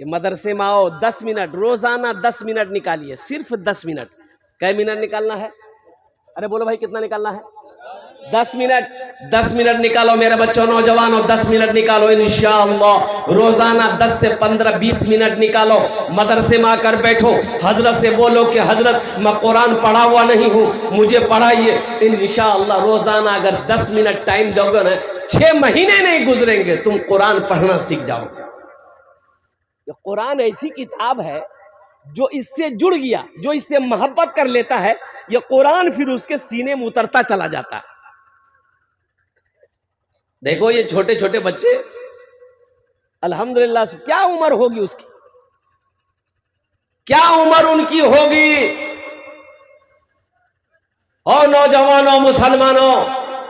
कि मदरसे में आओ, 10 मिनट रोजाना 10 मिनट निकालिए, सिर्फ 10 मिनट। कै मिनट निकालना है? अरे बोलो भाई, कितना निकालना है? 10 मिनट। 10 मिनट निकालो मेरे बच्चों, नौजवानों, 10 मिनट निकालो इंशाअल्लाह। रोजाना 10 से 15-20 मिनट निकालो, मदरसे में आकर बैठो, हजरत से बोलो कि हजरत मैं कुरान पढ़ा हुआ नहीं हूँ, मुझे पढ़ाइए। इंशाअल्लाह रोजाना अगर 10 मिनट टाइम दोगे ना, 6 महीने नहीं गुजरेंगे, तुम कुरान पढ़ना सीख जाओ। ये कुरान ऐसी किताब है जो इससे जुड़ गया, जो इससे मोहब्बत कर लेता है, ये कुरान फिर उसके सीने में उतरता चला जाता है। देखो ये छोटे छोटे बच्चे, अल्हम्दुलिल्लाह, क्या उम्र होगी उसकी, क्या उम्र उनकी होगी। और नौजवानों, मुसलमानों,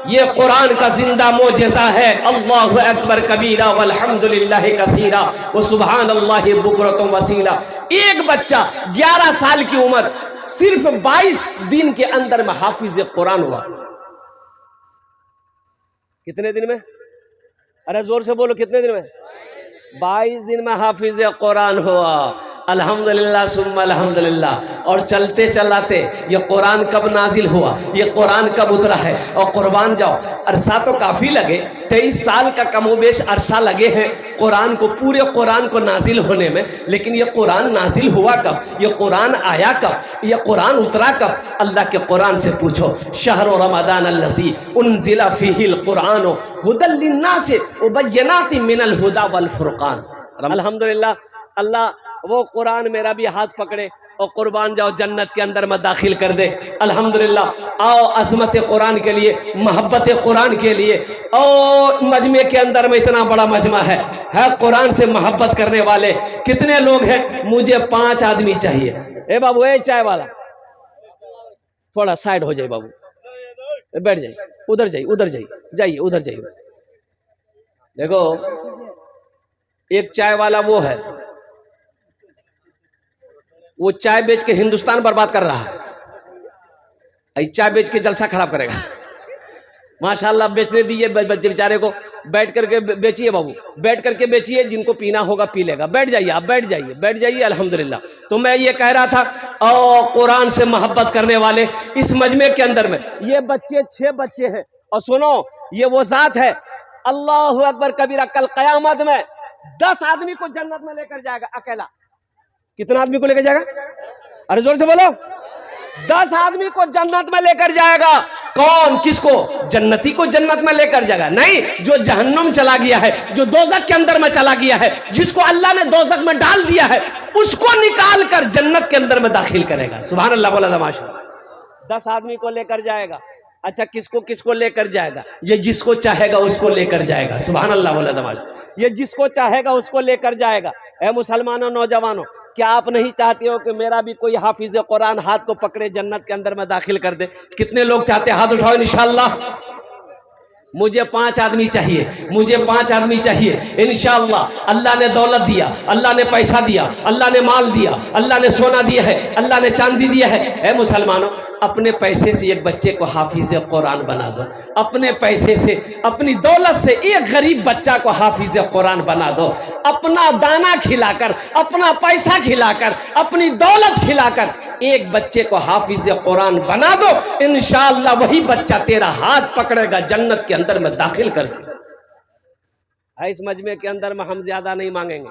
ये कुरान का जिंदा मोजेज़ा है। अल्लाहु अकबर कबीरा वल्हम्दुलिल्लाह कसीरा व सुबहानल्लाहि बुकरतुम वसीला। एक बच्चा 11 साल की उम्र, सिर्फ 22 दिन के अंदर में हाफिज कुरान हुआ। कितने दिन में? अरे जोर से बोलो, कितने दिन में? 22 दिन में हाफिज कुरान हुआ। अल्हम्दुलिल्लाह सुम्मा अल्हम्दुलिल्लाह। और चलते चलाते ये कुरान कब नाजिल हुआ, ये कुरान कब उतरा है। और कुर्बान जाओ, अरसा तो काफ़ी लगे, 23 साल का कमोबेश अरसा लगे हैं कुरान को, पूरे कुरान को नाजिल होने में। लेकिन ये कुरान नाजिल हुआ कब, ये कुरान आया कब, ये कुरान उतरा कब? अल्लाह के कुरान से पूछो। शहर रमज़ान अल्लज़ी उन्ज़िला फ़ीहिल कुरान हुदल लिन्नास व बय्यनातिन मिनल हुदा वल फुरक़ान। अल्हम्दुलिल्लाह, अल्लाह वो कुरान मेरा भी हाथ पकड़े और कुर्बान जाओ जन्नत के अंदर में दाखिल कर दे। अल्हम्दुलिल्लाह। आओ अज़मत कुरान के लिए, मोहब्बत कुरान के लिए। और मजमे के अंदर में इतना बड़ा मजमा है कुरान से मोहब्बत करने वाले कितने लोग हैं? मुझे 5 आदमी चाहिए। ए बाबू, ए चाय वाला, थोड़ा साइड हो जाए बाबू, बैठ जाइए, उधर जाइए, उधर जाइए, जाइए उधर जाइए। देखो, एक चाय वाला वो है, वो चाय बेच के हिंदुस्तान बर्बाद कर रहा है, चाय बेच के जलसा खराब करेगा। माशाल्लाह बेचने दिए बच्चे बेचारे को, बैठ करके बेचिए बाबू, बैठ करके बेचिए, जिनको पीना होगा पी लेगा। बैठ जाइए आप, बैठ जाइए, बैठ जाइए। अल्हम्दुलिल्लाह। तो मैं ये कह रहा था, और कुरान से मोहब्बत करने वाले इस मजमे के अंदर में ये बच्चे 6 बच्चे हैं। और सुनो, ये वो जात है, अल्लाह अकबर कबीरा, कल कयामत में 10 आदमी को जन्नत में लेकर जाएगा अकेला। कितना आदमी को लेकर जाएगा? अरे जोर से बोलो। 10 आदमी को जन्नत में लेकर जाएगा। कौन? किसको? जन्नती को जन्नत में लेकर जाएगा? नहीं, जो जहन्नुम चला गया है, जो दोजख के अंदर में चला गया है, जिसको अल्लाह ने दोजख में डाल दिया है, उसको निकाल कर जन्नत के अंदर में दाखिल करेगा। सुभान अल्लाह, बोला तमाशा। 10 आदमी को लेकर जाएगा। अच्छा, किसको किसको लेकर जाएगा? ये जिसको चाहेगा उसको लेकर जाएगा। सुभान अल्लाह, बोला तमाशा। ये जिसको चाहेगा उसको लेकर जाएगा। ए मुसलमानों, नौजवानों, क्या आप नहीं चाहते हो कि मेरा भी कोई हाफिज कुरान हाथ को पकड़े जन्नत के अंदर में दाखिल कर दे? कितने लोग चाहते हैं? हाथ उठाओ इंशाअल्लाह। मुझे 5 आदमी चाहिए, मुझे 5 आदमी चाहिए इंशाअल्लाह। अल्लाह ने दौलत दिया, अल्लाह ने पैसा दिया, अल्लाह ने माल दिया, अल्लाह ने सोना दिया है, अल्लाह ने चांदी दिया है। ए मुसलमानों, अपने पैसे से एक बच्चे को हाफिज कुरान बना दो। अपने पैसे से, अपनी दौलत से एक गरीब बच्चा को हाफिज कुरान बना दो। अपना दाना खिलाकर, अपना पैसा खिलाकर, अपनी दौलत खिलाकर एक बच्चे को हाफिज कुरान बना दो। इंशाअल्लाह वही बच्चा तेरा हाथ पकड़ेगा, जन्नत के अंदर में दाखिल कर देगा। इस मजमे के अंदर में हम ज्यादा नहीं मांगेंगे।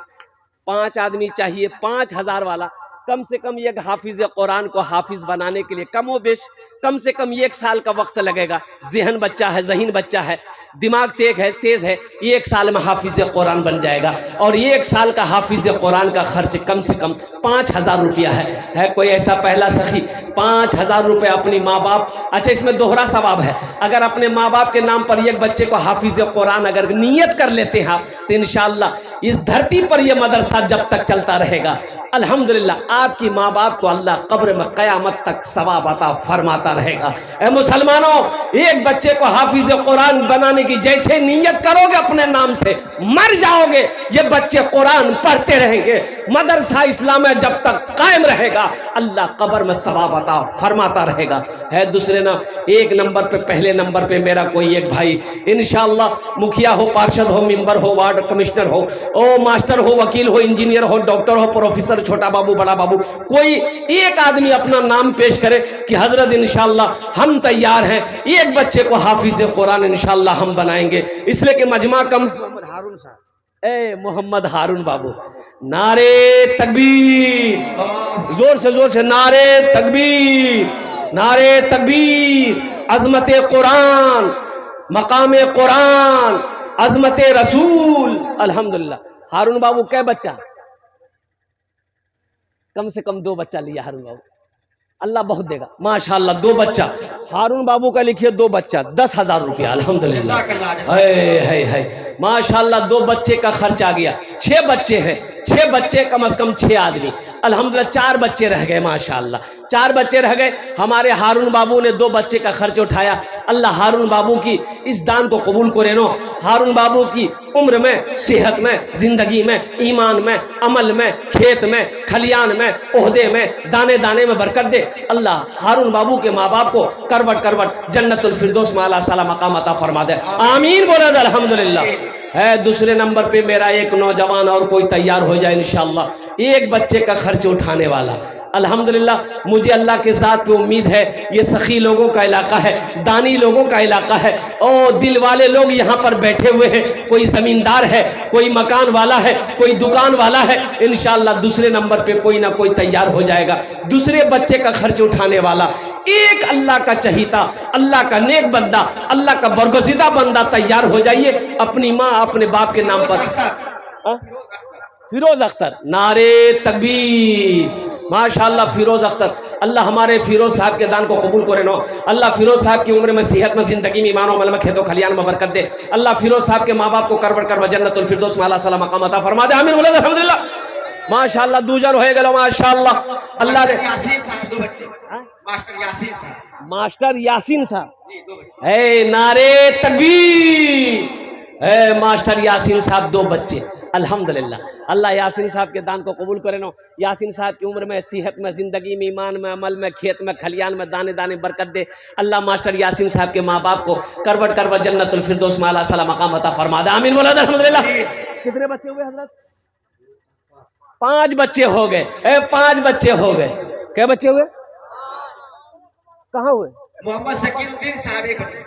5 आदमी चाहिए, 5000 वाला। कम से कम एक हाफिज कुरान को हाफिज बनाने के लिए कम व बेश कम से कम 1 साल का वक्त लगेगा। ज़हन बच्चा है, ज़हीन बच्चा है, दिमाग तेज है, 1 साल में हाफिज कुरान बन जाएगा। और 1 साल का हाफिज कुरान का खर्च कम से कम 5000 रुपया है। कोई ऐसा पहला सखी 5000 रुपये अपनी माँ बाप, अच्छा इसमें दोहरा सवाब है। अगर अपने माँ बाप के नाम पर एक बच्चे को हाफिज कुरान अगर नियत कर लेते हैं तो इंशाअल्लाह इस धरती पर यह मदरसा जब तक चलता रहेगा, अल्हम्दुलिल्लाह आपकी माँ बाप को अल्लाह कब्र में क़यामत तक सवाब अता फरमाता रहेगा। ए मुसलमानों, एक बच्चे को हाफिज कुरान बनाने की जैसे नीयत करोगे अपने नाम से, मर जाओगे, ये बच्चे कुरान पढ़ते रहेंगे। मदरसा इस्लाम में जब तक कायम रहेगा, अल्लाह कब्र में सवाब अता फरमाता रहेगा। है दूसरे ना, 1 नंबर पे, पहले नंबर पे मेरा कोई एक भाई इंशाअल्लाह, मुखिया हो, पार्षद हो, मेंबर हो, वार्ड कमिश्नर हो, ओ मास्टर हो, वकील हो, इंजीनियर हो, डॉक्टर हो, प्रोफेसर, छोटा बाबू, बड़ा बाबू, कोई एक आदमी अपना नाम पेश करे कि हजरत इंशाअल्लाह हम तैयार हैं, एक बच्चे को हाफिज कुरान इंशाअल्लाह हम बनाएंगे। इसलिए कि मजमा कम। हारून साहब, ए मोहम्मद हारून बाबू, नारे तकबीर, जोर से नारे तकबीर, नारे तकबीर। अजमत कुरान, मकाम कुरान, अजमत रसूल। अल्हम्दुलिल्लाह। हारून बाबू क्या बच्चा? कम से कम 2 बच्चा लिया हारून बाबू। अल्लाह बहुत देगा माशाअल्लाह। 2 बच्चा हारून बाबू का लिखिए, 2 बच्चा 10,000 रुपया। अल्हम्दुलिल्लाह, है माशाअल्लाह। 2 बच्चे का खर्च आ गया। 6 बच्चे हैं, 6 बच्चे कम से कम 6 आदमी। अल्हम्दुलिल्लाह 4 बच्चे रह गए माशाअल्लाह, 4 बच्चे रह गए। हमारे हारून बाबू ने 2 बच्चे का खर्च उठाया। अल्लाह हारून बाबू की इस दान को कबूल करे नो। हारून बाबू की उम्र में, सेहत में, जिंदगी में, ईमान में, अमल में, खेत में, खलियान में, ओहदे में, दाने दाने में बरकत दे। अल्लाह हारून बाबू के माँ बाप को करवट करवट जन्नतुल फिरदौस में आला साला मकाम अता फरमा दे। आमीन बोला अल्हम्दुलिल्लाह। है दूसरे नंबर पे मेरा एक नौजवान और कोई तैयार हो जाए इंशाअल्लाह, 1 बच्चे का खर्च उठाने वाला। अल्हम्दुलिल्लाह मुझे अल्लाह के साथ पे उम्मीद है, ये सखी लोगों का इलाका है, दानी लोगों का इलाका है, और दिल वाले लोग यहाँ पर बैठे हुए हैं। कोई जमींदार है, कोई मकान वाला है, कोई दुकान वाला है। इंशाअल्लाह दूसरे नंबर पे कोई ना कोई तैयार हो जाएगा, दूसरे बच्चे का खर्च उठाने वाला। एक अल्लाह का चहीता, अल्लाह का नेक बंदा, अल्लाह का बरगुज़िदा बंदा तैयार हो जाइए अपनी माँ अपने बाप के नाम पर। फिरोज अख्तर, नारे तकबीर, माशाअल्लाह। फिरोज अख्तर, अल्लाह हमारे फिरोज साहब के दान को कबूल करे नो। अल्लाह फिरोज साहब की उम्र में, सेहत में, जिंदगी में, ईमान अमल में, खेतों खलियान में बरकत दे। अल्लाह फिरोज साहब के माँ बाप को करवट करवा जन्नतुल फिरदौस में आला साला मकाम अता फरमा दे। आमीन बोले अल्हम्दुलिल्लाह। माशाअल्लाह दूजन हो गए माशाअल्लाह। अल्लाह ने मास्टर यासीन साहब, है नारे तकबीर, मास्टर यासीन साहब 2 बच्चे, अल्हम्दुलिल्लाह। अल्लाह यासीन साहब के दान को कबूल करे नो। यासीन साहब की उम्र में, सेहत में, ज़िंदगी में, ईमान में, अमल में, खेत में, खलियान में, दाने दाने बरकत दे। अल्लाह मास्टर यासीन साहब के माँ बाप को करवट करवट जन्नतुल फिरदौस में आला साला मकाम अता फरमा दे। आमीन बोला अल्हम्दुलिल्लाह। कितने बच्चे हुए हजरत? 5 बच्चे हो गए। 5 बच्चे हो गए। क्या बच्चे हुए? कहाँ हुए? मोहम्मद ज़कीउद्दीन साहब एक बच्चे,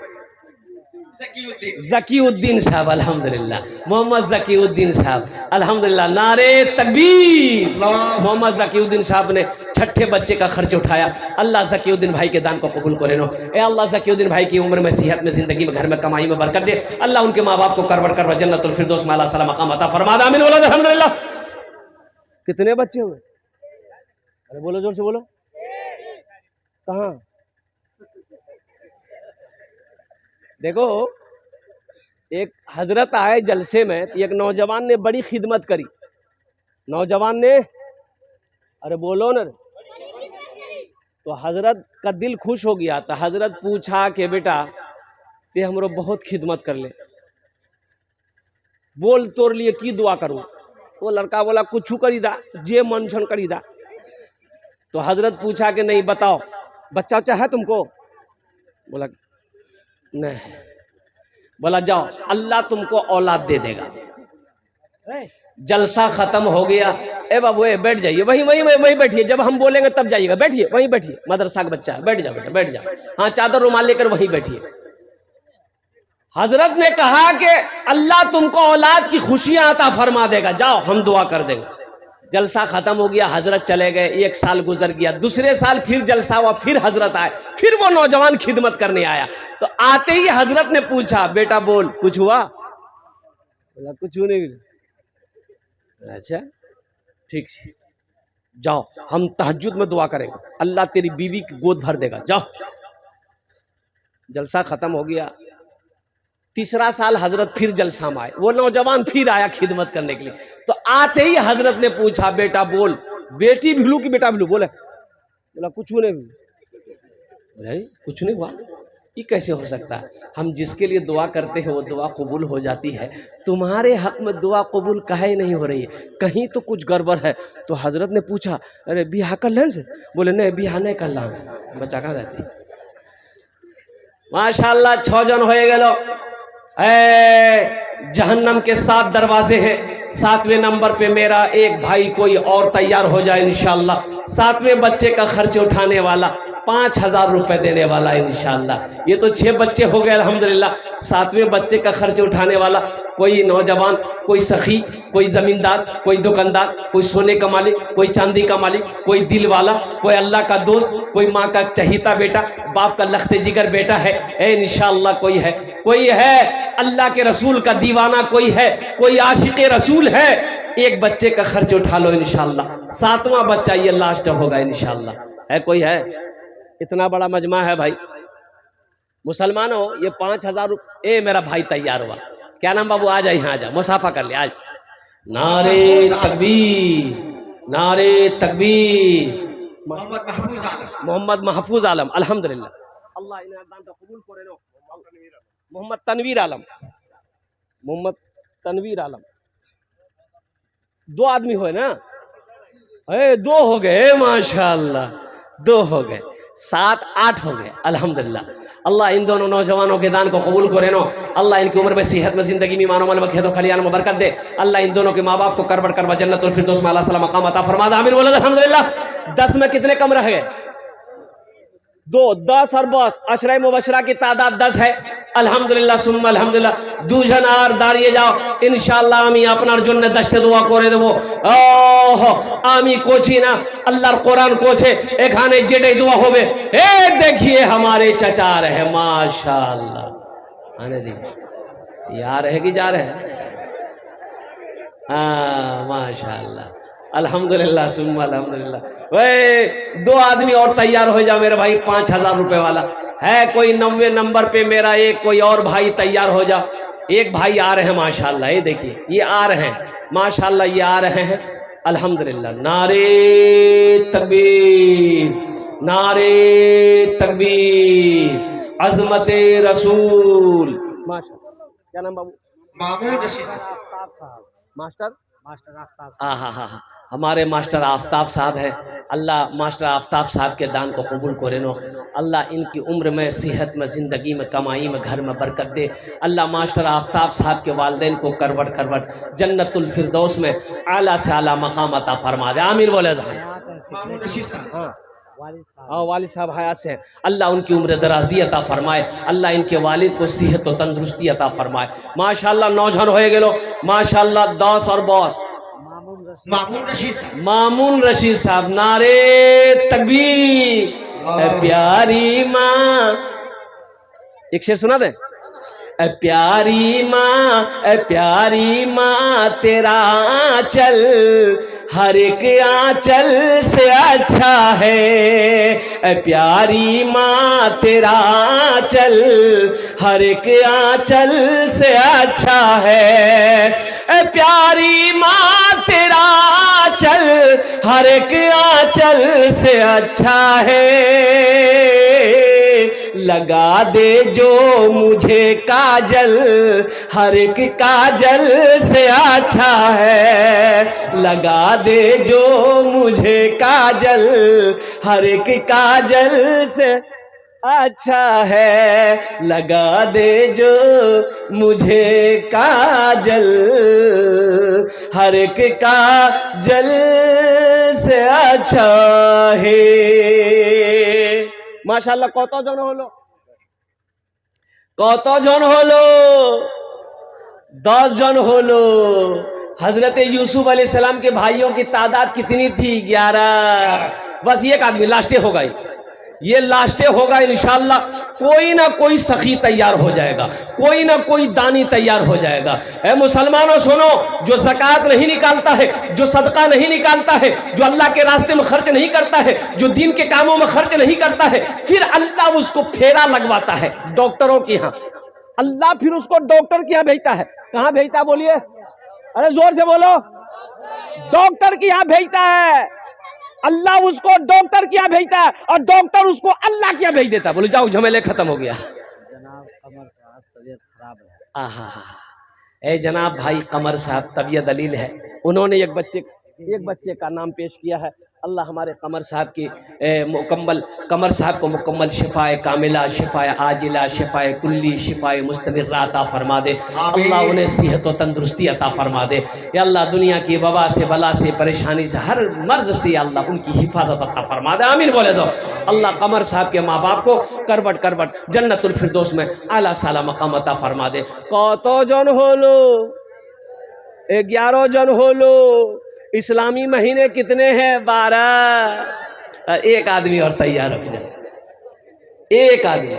ज़कीउद्दीन साहब, अल्हम्दुलिल्लाह। मोहम्मद ज़कीउद्दीन साहब, अल्हम्दुलिल्लाह। नारे तकबीर। मोहम्मद ज़कीउद्दीन साहब ने 6ठे बच्चे का खर्च उठाया। अल्लाह ज़कीउद्दीन भाई के दान को कबूल करे नो। अल्लाह ज़कीउद्दीन भाई की उम्र में, सेहत में, ज़िंदगी में, घर में, कमाई में बरकत दे। अल्लाह उनके माँ बाप को करवट करवट जन्नतुल फिरदौस में आला साला मकाम अता फरमा दे। आमीन बोलो अल्हम्दुलिल्लाह। कितने बच्चे हुए? अरे बोलो, जोर से बोलो। कहाँ? देखो, एक हजरत आए जलसे में, तो एक नौजवान ने बड़ी खिदमत करी। नौजवान ने, अरे बोलो ना, तो हजरत का दिल खुश हो गया। तो हजरत पूछा कि बेटा ते हमरो बहुत खिदमत कर ले, बोल तोर लिए की दुआ करूँ? वो लड़का बोला कुछ करी दा, जे मन छन करी दा। तो हजरत पूछा कि नहीं बताओ, बच्चा उच्चा है तुमको? बोला नहीं। बोला जाओ, अल्लाह तुमको औलाद दे देगा। जलसा खत्म हो गया। ए बाबू बैठ जाइए, वहीं वहीं वहीं बैठिए, जब हम बोलेंगे तब जाइएगा। बैठिए, वहीं बैठिए, मदरसा का बच्चा है, बैठ जाओ बेटा, बैठ जाओ। हाँ, चादर रुमाल लेकर वहीं बैठिए। हजरत ने कहा कि अल्लाह तुमको औलाद की खुशियां अता फरमा देगा, जाओ हम दुआ कर देंगे। जलसा खत्म हो गया, हजरत चले गए। 1 साल गुजर गया, दूसरे साल फिर जलसा हुआ, फिर हजरत आए, फिर वो नौजवान खिदमत करने आया। तो आते ही हजरत ने पूछा बेटा बोल कुछ हुआ? बोला कुछ नहीं। अच्छा ठीक है, जाओ हम तहज्जुद में दुआ करेंगे, अल्लाह तेरी बीवी की गोद भर देगा, जाओ। जलसा खत्म हो गया। तीसरा साल हजरत फिर जलसा में आए, वो नौजवान फिर आया खिदमत करने के लिए। तो आते ही हजरत ने पूछा बेटा बोल, बेटी भिलू की बेटा भिलू? बोले बोला कुछ नहीं। बोले कुछ नहीं हुआ, ये कैसे हो सकता है? हम जिसके लिए दुआ करते हैं वो दुआ कबूल हो जाती है, तुम्हारे हक में दुआ कबूल काहे नहीं हो रही है? कहीं तो कुछ गड़बड़ है। तो हजरत ने पूछा अरे बिहा कर लें से? बोले नहीं बिहा नहीं कर ला, बच्चा कहाँ जाती? माशाल्लाह 6 जन हो गए। जहन्नम के 7 दरवाजे हैं, 7वें नंबर पे मेरा एक भाई कोई और तैयार हो जाए इंशाल्लाह। 7वें बच्चे का खर्च उठाने वाला, 5000 रुपए देने वाला इंशाल्लाह। ये तो 6 बच्चे हो गए अल्हम्दुलिल्लाह। 7वें बच्चे का खर्च उठाने वाला कोई नौजवान, कोई सखी, कोई जमींदार, कोई दुकानदार, कोई सोने का मालिक, कोई चांदी का मालिक, कोई दिल वाला, कोई अल्लाह का दोस्त, कोई माँ का चहीता बेटा, बाप का लख्ते जिगर बेटा है। इंशाल्लाह कोई है अल्लाह के रसूल का दीवाना, कोई है कोई आशिक़े रसूल है। एक बच्चे का खर्च उठा लो इंशाल्लाह। 7वां बच्चा ये लास्ट होगा इंशाल्लाह। है कोई है? इतना बड़ा मजमा है भाई मुसलमानों। ये 5000 रुपये मेरा भाई तैयार हुआ। क्या नाम बाबू? आ जा, यहाँ आ जा, मुसाफा कर ले आज। नारे तकबीर, नारे तकबीर। मोहम्मद महफूज आलम, अल्हम्दुलिल्लाह। अल्लाह इन्हें दान का कबूल करे नो। मोहम्मद तनवीर आलम, मोहम्मद तनवीर आलम। 2 आदमी हुए ना? 2 हो गए माशाल्लाह, 2 हो गए, 7 8 हो गए अल्हम्दुलिल्लाह। अल्लाह इन दोनों नौजवानों के दान को कबूल करे नो। अल्लाह इनकी उम्र में, सेहत में, जिंदगी में, मानो में, खेतों खलियान में बरकत दे। अल्लाह इन दोनों के माँ बाप को करवट करवा जन्नतुल फिरदौस में आला साला मकाम अता फरमा दे। आमीन बोलो अल्हम्दुलिल्लाह। 10 में कितने कम रह गए? 2, 10 और 10 अशरा मुबशरा की तादाद 10 है अल्हम्दुलिल्लाह सुम्मा अल्हम्दुलिल्लाह। दुजन और दाঁড়িয়ে যাও इंशाल्लाह। আমি আপনার জন্য 10টা দোয়া করে দেব। আমি কোচি না, আল্লাহর কোরআন কোচে, এখানে যেটাই দোয়া হবে। देखिए हमारे चचा रहे माशाल्लाह। आने देखिए यार है कि जा रहे हैं? हाँ माशाल्लाह अल्हम्दुलिल्लाह सुम्मा अल्हम्दुलिल्लाह। वे 2 आदमी और तैयार हो जा मेरे भाई। 5000 रुपए वाला है कोई? 90 नंबर पे मेरा एक कोई और भाई तैयार हो जा। एक भाई आ रहे हैं माशाल्लाह। ये देखिए ये आ रहे हैं माशाल्लाह, ये आ रहे हैं अल्हम्दुलिल्लाह। नारे तकबीर, नारे तकबीर, अज़मते रसूल माशाल्लाह। क्या नाम बाबू? मामून रशीद साहब। आफ्ताब साहब, मास्टर मास्टर आफ्ताब साहब। हाँ, हमारे मास्टर आफ्ताब साहब हैं। अल्लाह मास्टर आफ्ताब साहब के दान को कबूल करे नो। अल्लाह इनकी उम्र में, सेहत में, ज़िंदगी में, कमाई में, घर में बरकत दे। अल्लाह मास्टर आफ्ताब साहब के वालिदैन को करवट करवट जन्नतुल फिरदौस में आला से आला मकाम अता फरमा दे। आमीन बोले तो। हयात ऐसी मामून रशीद साहब। हाँ वालिद साहब, हाँ, वालिद साहब हयात से हैं। अल्लाह उनकी उम्र दराजी अता फरमाए। अल्लाह इनके वालिद को सेहत और तंदुरुस्ती अता फरमाए। माशाल्लाह नौजवान हो गेलो, माशाल्लाह 10 और बॉस मामून रशीद, मामून रशीद साहब। मामून रशीद साहब। नारे तकबीर। ए प्यारी माँ, एक शेर सुना दे। ए प्यारी माँ तेरा आंचल हर एक आंचल से अच्छा है। ए प्यारी माँ तेरा आंचल हर एक आंचल से अच्छा है। ए प्यारी माँ तेरा आंचल हर एक आंचल से अच्छा है। लगा दे जो मुझे काजल हर एक काजल से अच्छा है। लगा दे जो मुझे काजल हर एक काजल से अच्छा है। लगा दे जो मुझे काजल हर एक काजल से अच्छा है। माशाल्लाह কতজন হলো 10 जन হলো। हजरत यूसुफ अलैहिस्सलाम के भाइयों की तादाद कितनी थी? 11। बस एक आदमी लास्टे होगा, ये लास्टे होगा इंशाअल्लाह। कोई ना कोई सखी तैयार हो जाएगा, कोई ना कोई दानी तैयार हो जाएगा। ए मुसलमानों सुनो, जो ज़कात नहीं निकालता है, जो सदका नहीं निकालता है, जो अल्लाह के रास्ते में खर्च नहीं करता है, जो दीन के कामों में खर्च नहीं करता है, फिर अल्लाह उसको फेरा लगवाता है डॉक्टरों के यहाँ। अल्लाह फिर उसको डॉक्टर के यहाँ भेजता है। कहाँ भेजता है बोलिए? अरे जोर से बोलो। डॉक्टर के यहाँ भेजता है। अल्लाह उसको डॉक्टर के यहाँ भेजता है और डॉक्टर उसको अल्लाह के यहाँ भेज देता है। बोलो जाओ, झमेले खत्म हो गया। जनाब कमर साहब तबीयत खराब है। आहा, ए जनाब भाई कमर साहब तबीयत दलील है। उन्होंने एक बच्चे का नाम पेश किया है। अल्लाह हमारे कमर साहब की कमर साहब को मुकम्मल शिफाए कामिला, शिफाए आजिला, शिफाए कुल्ली, शिफाए मुस्तमिर्रा अता फरमा दे। अल्लाह उन्हें सेहत और तंदुरुस्ती अता फरमा दे। या अल्लाह दुनिया की वबा से, बला से, परेशानी से, हर मर्ज से अल्लाह उनकी हिफाजत अता फरमा दे। आमीन बोले दो। अल्लाह कमर साहब के माँ बाप को करवट करवट जन्नतुल फिरदौस में आला साला मकाम अता फरमा दे। कतজন হলো? 11 जन হলো। इस्लामी महीने कितने हैं? 12। एक आदमी और तैयार हो जाए। एक आदमी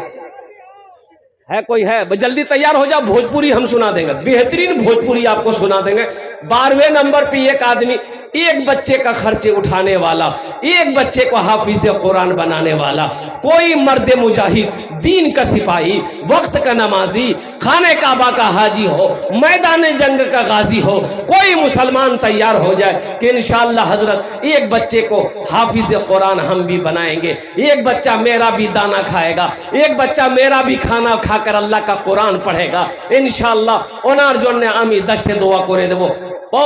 है, कोई है? जल्दी तैयार हो जाओ, भोजपुरी हम सुना देंगे, बेहतरीन भोजपुरी आपको सुना देंगे। 12वें नंबर पे एक आदमी, एक बच्चे का खर्चे उठाने वाला, एक बच्चे को हाफिज कुरान बनाने वाला, कोई मर्द मुजाहिद, दीन का सिपाही, वक्त का नमाजी, खाने काबा का हाजी हो, मैदान जंग का गाजी हो, कोई मुसलमान तैयार हो जाए कि इंशाअल्लाह हजरत एक बच्चे को हाफिज कुरान हम भी बनाएंगे। एक बच्चा मेरा भी दाना खाएगा, एक बच्चा मेरा भी खाना खाकर अल्लाह का कुरान पढ़ेगा इंशाअल्लाह। ओनार जोन ने आमी दस्ते दुआ करे देवो। ओ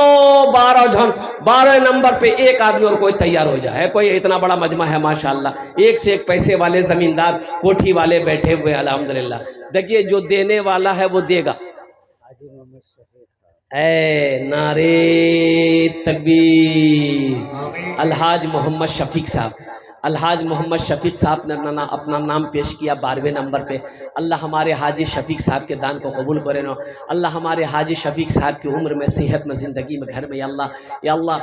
12 जन, 12 नंबर पे एक आदमी और कोई तैयार हो जाए। कोई इतना बड़ा मजमा है माशाअल्लाह, एक से एक पैसे वाले, जमींदार, कोठी वाले बैठे हुए अल्हम्दुलिल्लाह। देखिए जो देने वाला है वो देगा। हाजी मोहम्मद शफीक साहब, ए नारे तकबीर। अलहाज मोहम्मद शफीक साहब, अलहाज मोहम्मद शफीक साहब ने अपना नाम पेश किया 12वें नंबर पे। अल्लाह हमारे हाजी शफीक साहब के दान को कबूल करे नो। अल्लाह हमारे हाजी शफीक साहब की उम्र में, सेहत में, ज़िंदगी में, घर में, या अल्लाह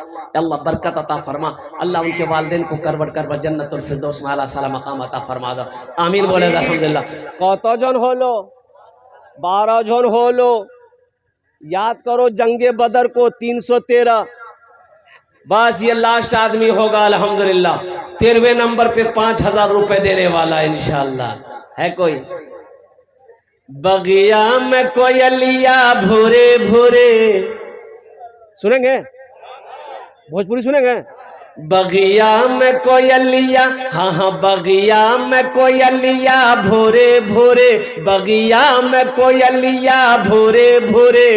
बरकत अता फरमा। अल्लाह उनके वालिदैन को करवट करवट जन्नतुल फिरदौस में आला साला मकाम अता फरमा दो। आमीन बोले अल्हम्दुलिल्लाह। कतজন হলো? 12 जन হলো। याद करो जंगे बदर को 313। बस ये लास्ट आदमी होगा अल्हम्दुलिल्लाह। 13वें नंबर पे 5000 रुपए देने वाला इंशाअल्लाह। है कोई? बगिया में कोयलिया भूरे भूरे, सुनेंगे? भोजपुरी सुनेंगे? बगिया में कोयलिया, हाँ हाँ बगिया में कोयलिया भोरे भोरे, बगिया में कोयलिया भोरे भोरे,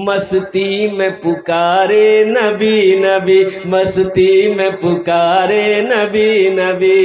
मस्ती में पुकारे नबी नबी, मस्ती में पुकारे नबी नबी।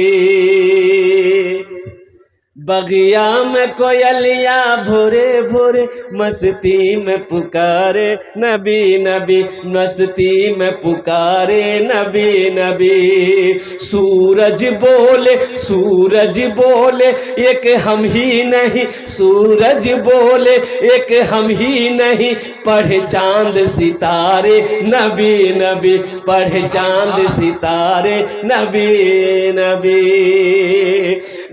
बगिया में कोयलिया भोरे भोरे, मस्ती में पुकारे नबी नबी, मस्ती में पुकारे नबी नबी। सूरज बोले, सूरज बोले एक हम ही नहीं, सूरज बोले एक हम ही नहीं, पढ़े चांद सितारे नबी नबी, पढ़े चांद सितारे नबी नबी।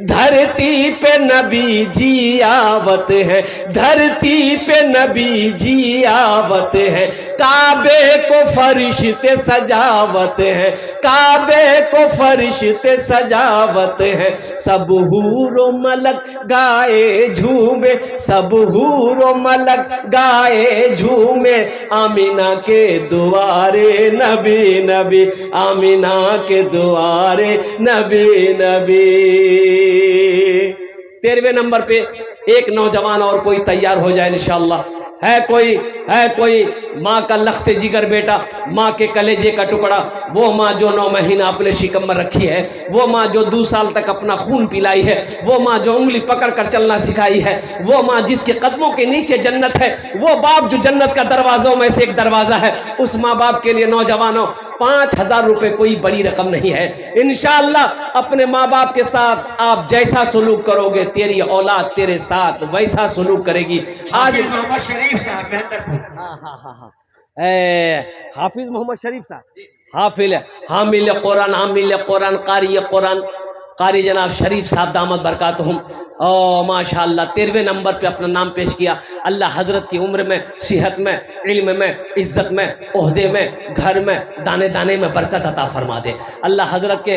धरती पे नबी जी आवत है, धरती पे नबी जी आवत है, काबे को फरिश्ते सजावत है, काबे को फरिश्ते सजावत है। सब हूरो मलक गाए झूमे, सब हूरो मलक गाए झूमे, आमीना के दुआरे नबी नबी, आमीना के दुआरे नबी नबी। 13वें नंबर पे एक नौजवान और कोई तैयार हो जाए इंशाअल्लाह। है कोई माँ का लख्त जिगर बेटा, माँ के कलेजे का टुकड़ा, वो माँ जो 9 महीना अपने शिकम में रखी है, वो माँ जो 2 साल तक अपना खून पिलाई है, वो माँ जो उंगली पकड़ कर चलना सिखाई है, वो माँ जिसके कदमों के नीचे जन्नत है, वो बाप जो जन्नत का दरवाजों में से एक दरवाजा है, उस माँ बाप के लिए नौजवानों 5000 रुपए कोई बड़ी रकम नहीं है। इंशाअल्लाह अपने माँ बाप के साथ आप जैसा सलूक करोगे, तेरी औलाद तेरे साथ वैसा सलूक करेगी। आज मोहम्मद शरीफ साहब मेहंदरपुर, हाँ हाफिज मोहम्मद शरीफ साहब, हामिल कुरान कारी जनाब शरीफ साहब दामद बरकातहुम। ओ माशाअल्लाह 13वें नंबर पे अपना नाम पेश किया। अल्लाह हजरत की उम्र में, सेहत में, इल्म में, इज्जत में, ओहदे में, घर में, दाने दाने में बरकत अता फरमा दे। अल्लाह हजरत के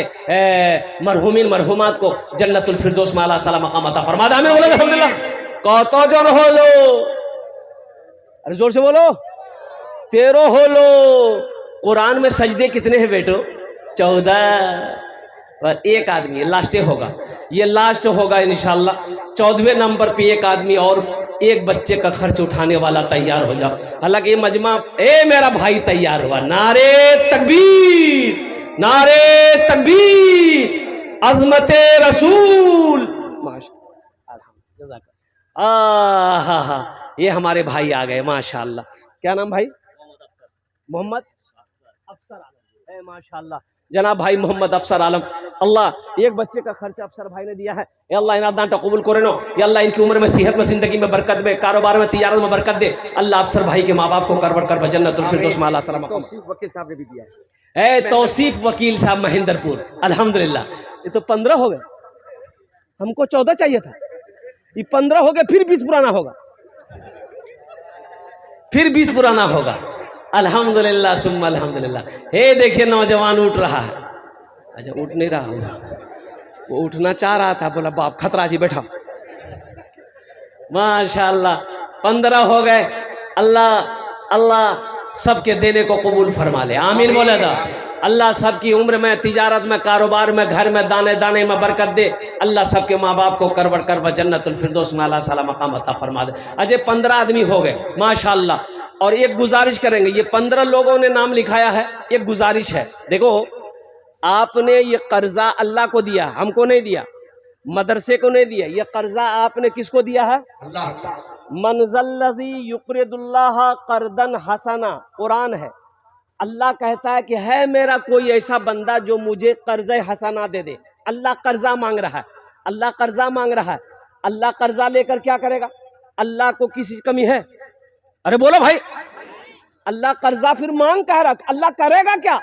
मरहुमीन मरहुमात को जन्नतुल फिरदौस में आला सलाम मकाम अता फरमा दे। हमें बोलो अल्हम्दुलिल्लाह। कतो जन होलो, अरे जोर से बोलो, 13 होलो। कुरान में सजदे कितने हैं बेटो? 14। और एक आदमी लास्ट होगा, ये लास्ट होगा इंशाअल्लाह। 14वें नंबर पे एक आदमी और एक बच्चे का खर्च उठाने वाला तैयार हो जाओ। हालांकि ये मजमा मेरा भाई तैयार हुआ। नारे तकबीर, नारे तकबीर, अज़मते रसूल। हाँ ये हमारे भाई आ गए माशाअल्लाह। क्या नाम भाई? मोहम्मद अफसर आलम। माशाअल्लाह जनाब भाई मोहम्मद अफसर आलम। अल्लाह एक बच्चे का खर्चा अफसर भाई ने दिया है। अल्लाह इन दान कबूल करे नो। अल्लाह इनकी उम्र में, सेहत में, जिंदगी में बरकत दे, कारोबार में, तिजारत में बरकत दे। अल्लाह अफसर भाई के माँ बाप को करवर कर जन्नतुल फिरदौस में आला सलाम। तौसीफ वकील साहब ने भी दिया है। तौसीफ वकील साहब महेंद्रपुर, अल्हम्दुलिल्लाह। ये तो 15 हो गए, हमको 14 चाहिए था। ये 15 हो गए, फिर 20 पुराना होगा, फिर 20 पुराना होगा। अल्हम्दुलिल्लाह सुम्मा अल्हम्दुलिल्लाह। हे देखिए नौजवान उठ रहा है। अच्छा उठ नहीं रहा होगा, वो उठना चाह रहा था, बोला बाप खतरा जी बैठा। माशाअल्लाह 15 हो गए। अल्लाह सबके देने को कबूल फरमा ले, आमीन बोले था। अल्लाह सबकी उम्र में, तिजारत में, कारोबार में, घर में, दाने दाने में बरकत दे। अल्लाह सबके माँ बाप को करवर कर जन्नतुल फिरदौस में आला साला मकाम अता फरमा दे। अजय 15 आदमी हो गए माशाअल्लाह। और एक गुजारिश करेंगे, ये 15 लोगों ने नाम लिखाया है। एक गुजारिश है, देखो आपने ये कर्जा अल्लाह को दिया, हमको नहीं दिया, मदरसे को नहीं दिया। ये कर्जा आपने किसको दिया है? मनज़ल्लज़ी युक़रिदुल्लाह क़र्दन हसना, कुरान है। अल्लाह कहता है कि है मेरा कोई ऐसा बंदा जो मुझे कर्ज हसना दे दे। अल्लाह कर्जा मांग रहा है, अल्लाह कर्जा मांग रहा है। अल्लाह कर्जा लेकर क्या करेगा? अल्लाह को किसी कमी है? अरे बोलो भाई, अल्लाह कर्जा फिर मांग कह रहा, अल्लाह करेगा क्या?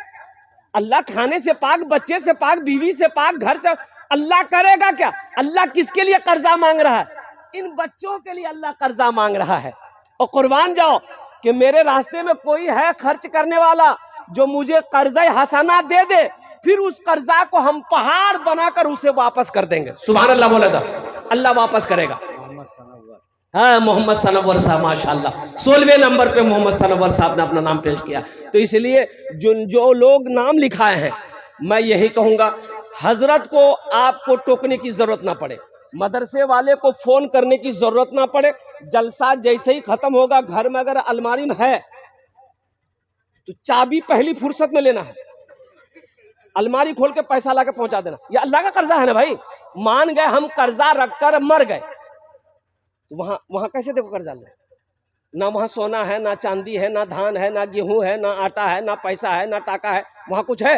अल्लाह खाने से पाक, बच्चे से पाक, बीवी से पाक, घर से, अल्लाह करेगा क्या? अल्लाह किसके लिए कर्जा मांग रहा है? इन बच्चों के लिए अल्लाह कर्जा मांग रहा है। और कुर्बान जाओ कि मेरे रास्ते में कोई है खर्च करने वाला जो मुझे कर्जा हसना दे दे, फिर उस कर्जा को हम पहाड़ बनाकर उसे वापस कर देंगे। सुभान अल्लाह बोला था, अल्लाह वापस करेगा। हाँ, मोहम्मद सनवर साहब माशाल्लाह 16वें नंबर पे मोहम्मद सनवर साहब ने अपना नाम पेश किया। तो इसलिए जो लोग नाम लिखाए हैं, मैं यही कहूँगा हजरत को आपको टोकने की जरूरत ना पड़े, मदरसे वाले को फोन करने की जरूरत ना पड़े। जलसा जैसे ही खत्म होगा, घर में अगर अलमारी में है तो चाबी पहली फुर्सत में लेना है, अलमारी खोल के पैसा ला के पहुंचा देना। ये अल्लाह का कर्जा है ना भाई। मान गए हम कर्जा रखकर मर गए तो वहां कैसे देखो कर्जा ले? ना वहां सोना है, ना चांदी है, ना धान है, ना गेहूं है, ना आटा है, ना पैसा है, ना टाका है। वहां कुछ है?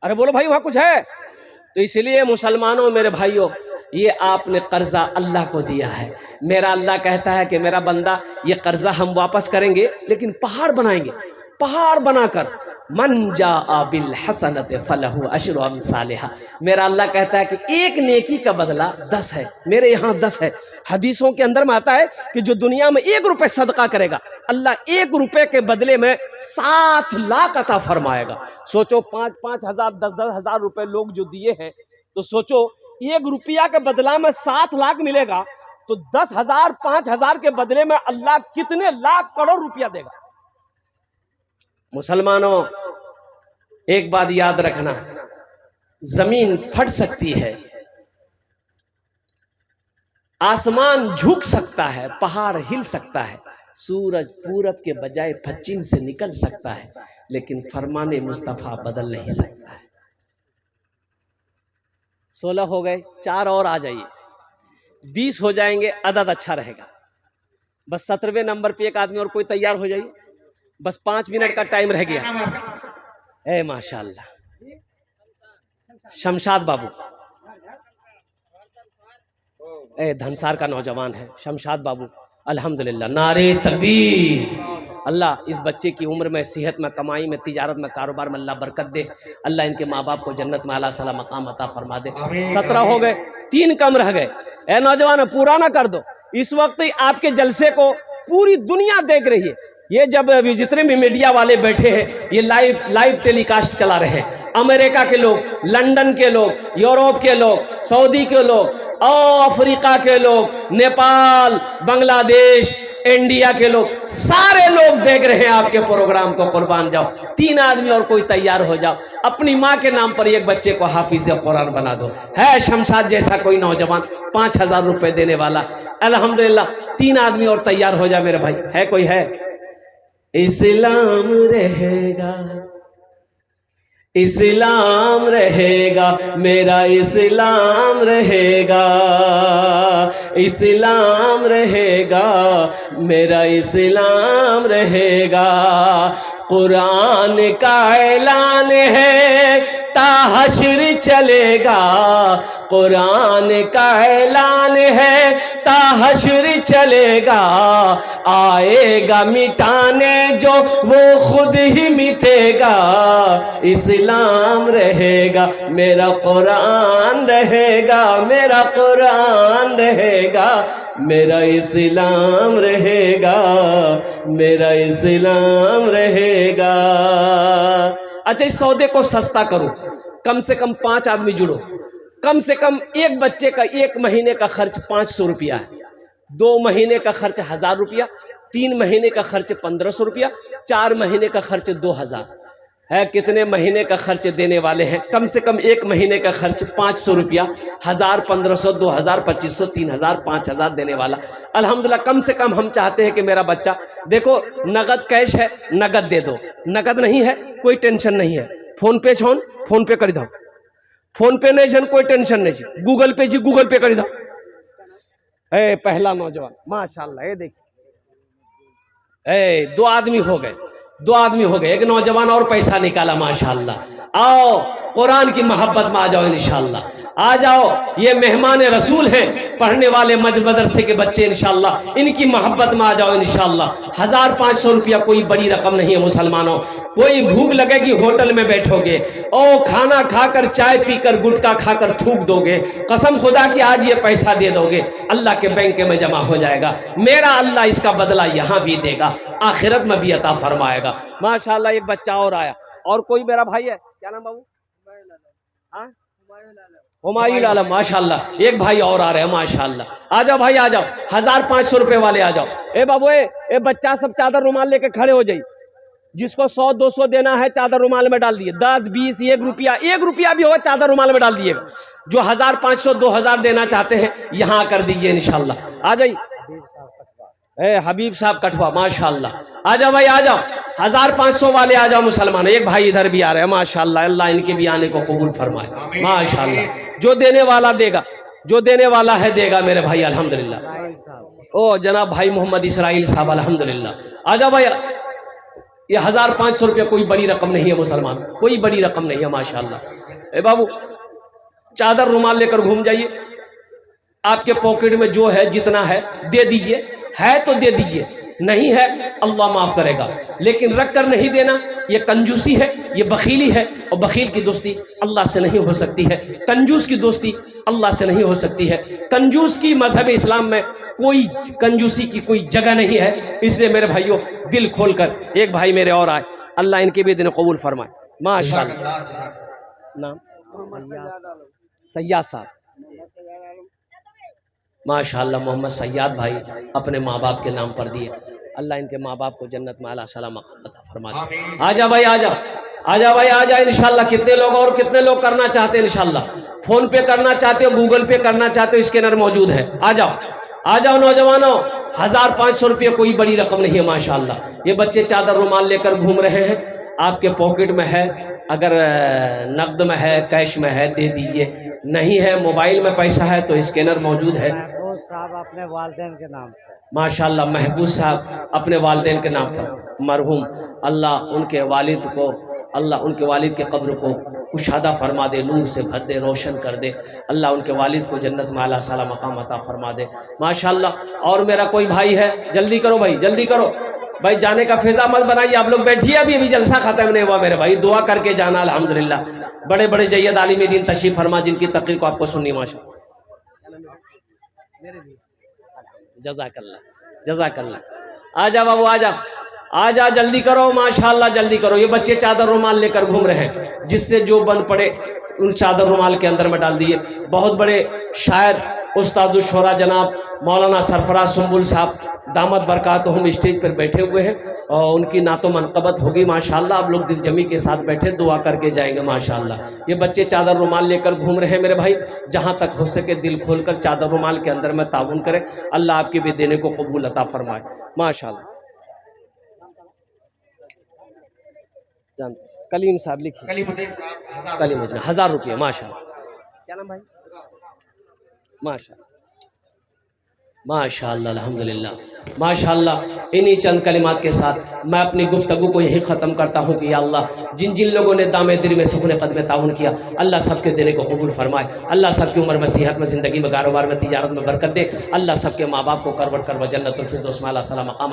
अरे बोलो भाई, वहां कुछ है? तो इसलिए मुसलमानों, मेरे भाइयों, ये आपने कर्जा अल्लाह को दिया है। मेरा अल्लाह कहता है कि मेरा बंदा, ये कर्जा हम वापस करेंगे, लेकिन पहाड़ बनाएंगे। पहाड़ बनाकर मन जा बिल हसनत फलहु अशरु अमसालिहा। मेरा अल्लाह कहता है कि एक नेकी का बदला 10 है, मेरे यहाँ 10 है। हदीसों के अंदर में आता है कि जो दुनिया में 1 रुपए सदका करेगा, अल्लाह 1 रुपए के बदले में 7 लाख अता फरमाएगा। सोचो 5-5 हजार 10-10 हजार रुपए लोग जो दिए हैं, तो सोचो 1 रुपया के बदला में 7 लाख मिलेगा, तो 10,000 5,000 के बदले में अल्लाह कितने लाख करोड़ रुपया देगा। मुसलमानों, एक बात याद रखना, जमीन फट सकती है, आसमान झुक सकता है, पहाड़ हिल सकता है, सूरज पूरब के बजाय पश्चिम से निकल सकता है, लेकिन फरमाने मुस्तफा बदल नहीं सकता है। 16 हो गए, 4 और आ जाइए, 20 हो जाएंगे, अदद अच्छा रहेगा। बस 17वें नंबर पे एक आदमी और कोई तैयार हो जाइए, बस 5 मिनट का टाइम रह गया। ए माशाल्लाह, शमशाद बाबू, ए धनसार का नौजवान है शमशाद बाबू, अल्हम्दुलिल्लाह, नारे तकबीर। अल्लाह इस बच्चे की उम्र में, सेहत में, कमाई में, तिजारत में, कारोबार में अल्लाह बरकत दे। अल्लाह इनके माँ बाप को जन्नत में आला सला मकाम अता फरमा दे। 17 हो गए, 3 कम रह गए। ए नौजवान, पूरा ना कर दो। इस वक्त आपके जलसे को पूरी दुनिया देख रही है। ये जब जितने भी मीडिया वाले बैठे हैं, ये लाइव टेलीकास्ट चला रहे हैं। अमेरिका के लोग, लंदन के लोग, यूरोप के लोग, सऊदी के लोग, और अफ्रीका के लोग, नेपाल, बांग्लादेश, इंडिया के लोग, सारे लोग देख रहे हैं आपके प्रोग्राम को। कुर्बान जाओ, 3 आदमी और कोई तैयार हो जाओ, अपनी माँ के नाम पर एक बच्चे को हाफिज कुरान बना दो। है शमशाद जैसा कोई नौजवान 5,000 रुपए देने वाला? अल्हम्दुलिल्लाह, 3 आदमी और तैयार हो जाए मेरे भाई। है कोई? है? इस्लाम रहेगा, इस्लाम रहेगा, मेरा इस्लाम रहेगा, इस्लाम रहेगा, मेरा इस्लाम रहेगा। कुरान का ऐलान है, ताहश्र चलेगा, कुरान का ऐलान है, ताहश्र चलेगा। आएगा मिटाने जो, वो खुद ही मिटेगा। इस्लाम रहेगा, मेरा कुरान रहेगा, मेरा कुरान रहेगा, मेरा इस्लाम रहेगा, मेरा इस्लाम रहेगा। अच्छा, इस सौदे को सस्ता करो, कम से कम 5 आदमी जुड़ो, कम से कम एक बच्चे का 1 महीने का खर्च 500 रुपया है, 2 महीने का खर्च 1000 रुपया, 3 महीने का खर्च 1500 रुपया, 4 महीने का खर्च 2000 है। कितने महीने का खर्च देने वाले हैं? कम से कम 1 महीने का खर्च 500 रुपया, 1000, 1500, 2000, 2500, 3000, 5000 देने वाला। अल्हम्दुलिल्लाह, कम से कम हम चाहते हैं कि मेरा बच्चा, देखो नगद कैश है, नगद दे दो, नगद नहीं है कोई टेंशन नहीं है, फोन पे छौन फोन पे कर दो, फोन पे नहीं छन कोई टेंशन नहीं, गूगल पे जी गूगल पे कर दो। ए पहला नौजवान माशाल्लाह, ये देखिए, 2 आदमी हो गए, 2 आदमी हो गए, एक नौजवान और पैसा निकाला माशाल्लाह। आओ कुरान की मोहब्बत में आ जाओ, इंशाल्लाह आ जाओ। ये मेहमान रसूल हैं, पढ़ने वाले मदरसे के बच्चे, इंशाल्लाह इनकी मोहब्बत में आ जाओ इंशाल्लाह। 1500 रुपया कोई बड़ी रकम नहीं है मुसलमानों। कोई भूख लगेगी होटल में बैठोगे, ओ खाना खाकर, चाय पीकर, गुटखा खाकर थूक दोगे, कसम खुदा की आज ये पैसा दे दोगे, अल्लाह के बैंक में जमा हो जाएगा। मेरा अल्लाह इसका बदला यहाँ भी देगा, आखिरत में भी अता फरमाएगा। माशाल्लाह, एक बच्चा और आया। और कोई मेरा भाई है, क्या नाम बाबू? हुमायूं आलम माशाल्लाह। एक भाई और आ रहे हैं माशाल्लाह। आ जाओ भाई आ जाओ, 1500 रुपए वाले आ जाओ। ए बाबू ए बच्चा सब चादर रुमाल लेके खड़े हो जाइए। जिसको 100-200 देना है चादर रुमाल में डाल दिए, 10 20 1 रुपया भी हो चादर रुमाल में डाल दिएगा। जो 1500 2000 देना चाहते हैं यहाँ कर दीजिए इंशाल्लाह। आ जाइए हबीब साहब कठवा माशाल्लाह। आ जाओ भाई आ जाओ, 1500 वाले आ जाओ मुसलमान। एक भाई इधर भी आ रहे हैं माशाल्लाह, अल्लाह इनके भी आने को कबूल फरमाए माशाल्लाह। जो देने वाला देगा, जो देने वाला है देगा मेरे भाई अल्हम्दुलिल्लाह। ओ जनाब भाई मोहम्मद इसराइल साहब अल्हम्दुलिल्लाह। आ जाओ भाई, ये 1500 रुपये कोई बड़ी रकम नहीं है मुसलमान, कोई बड़ी रकम नहीं है माशाल्लाह। ए बाबू चादर रुमाल लेकर घूम जाइए, आपके पॉकेट में जो है जितना है दे दीजिए, है तो दे दीजिए, नहीं है अल्लाह माफ करेगा। लेकिन रख कर नहीं देना ये कंजूसी है, ये बखीली है। और बखील की दोस्ती अल्लाह से नहीं हो सकती है, कंजूस की दोस्ती अल्लाह से नहीं हो सकती है। कंजूस की मजहब इस्लाम में कोई कंजूसी की कोई जगह नहीं है। इसलिए मेरे भाइयों दिल खोलकर, एक भाई मेरे और आए, अल्लाह इनके भी दिन कबूल फरमाए माशाल्लाह। नाम सैयाद साहब माशाल्लाह। मोहम्मद सैयाद भाई अपने माँ बाप के नाम पर दिए, अल्लाह इनके माँ बाप को जन्नत में आला सलाम मकाम अता फरमा दे। आजा भाई आजा, आजा भाई आजा इंशाल्लाह। कितने लोग और कितने लोग करना चाहते हैं इंशाल्लाह? फोन पे करना चाहते हो, गूगल पे करना चाहते हो, स्कैनर मौजूद है। आ जाओ आ जाओ नौजवानों, 1500 रुपये कोई बड़ी रकम नहीं है माशाल्लाह। ये बच्चे चादर रुमाल लेकर घूम रहे हैं, आपके पॉकेट में है, अगर नकद में है कैश में है दे दीजिए, नहीं है मोबाइल में पैसा है तो स्कैनर मौजूद है। महफूज साहब अपने वालिदैन के नाम से माशाल्लाह, महफूज साहब अपने वालिदैन के नाम पर मरहूम, अल्लाह उनके वालिद को, अल्लाह उनके वालिद के कब्र को कुशादा फरमा दे, नूर से भर दे, रोशन कर दे। अल्लाह उनके वालिद को जन्नत में आला साला मकाम अता फरमा दे माशाल्लाह। और मेरा कोई भाई है, जल्दी करो भाई जल्दी करो भाई, जाने का फिजा मत बनाइए, आप लोग बैठिए, अभी जलसा खत्म नहीं हुआ मेरे भाई, दुआ करके जाना अल्हम्दुलिल्लाह। बड़े बड़े जय्यद आलिम दीन तशरीफ फरमा जिनकी तकरीर को आपको सुननी माशा। जज़ाकल्लाह जज़ाकल्लाह। आ जा बाबू आ जा, आ जा जल्दी करो माशाल्लाह जल्दी करो। ये बच्चे चादर रुमाल लेकर घूम रहे हैं, जिससे जो बन पड़े उन चादर रुमाल के अंदर में डाल दिए। बहुत बड़े शायर उस्तादुल शोरा जनाब मौलाना सरफराज सुंबुल साहब दामद बरकातहुम स्टेज पर बैठे हुए हैं, और उनकी नातो मनकबत होगी माशाल्लाह। आप लोग दिल जमी के साथ बैठे दुआ करके जाएंगे माशाल्लाह। ये बच्चे चादर रुमाल लेकर घूम रहे हैं मेरे भाई, जहाँ तक हो सके दिल खोलकर चादर रुमाल के अंदर में ताउन करें, अल्लाह आपके भी देने को कबूल अता फरमाए माशाल्लाह। कलीम साहब लिखिए, कलीम 1000 रुपये माशाल्लाह। क्या नाम भाई? माशाल्लाह माशाल्लाह अल्हम्दुलिल्लाह माशाल्लाह। इन्हीं चंद कलिमात के साथ मैं अपनी गुफ्तगू को यही ख़त्म करता हूँ कि या अल्लाह जिन जिन लोगों ने दामे दिल में सुखने कदम ताउन किया, अल्लाह सबके देने को कबूल फरमाए। अल्लाह सबकी उम्र में सेहत में, ज़िंदगी में, कारोबार में, तिजारत में बरकत दे। अल्लाह सबके माँ बाप को करवट करवा जन्नतुल फिरदौस में आला सलाम मकाम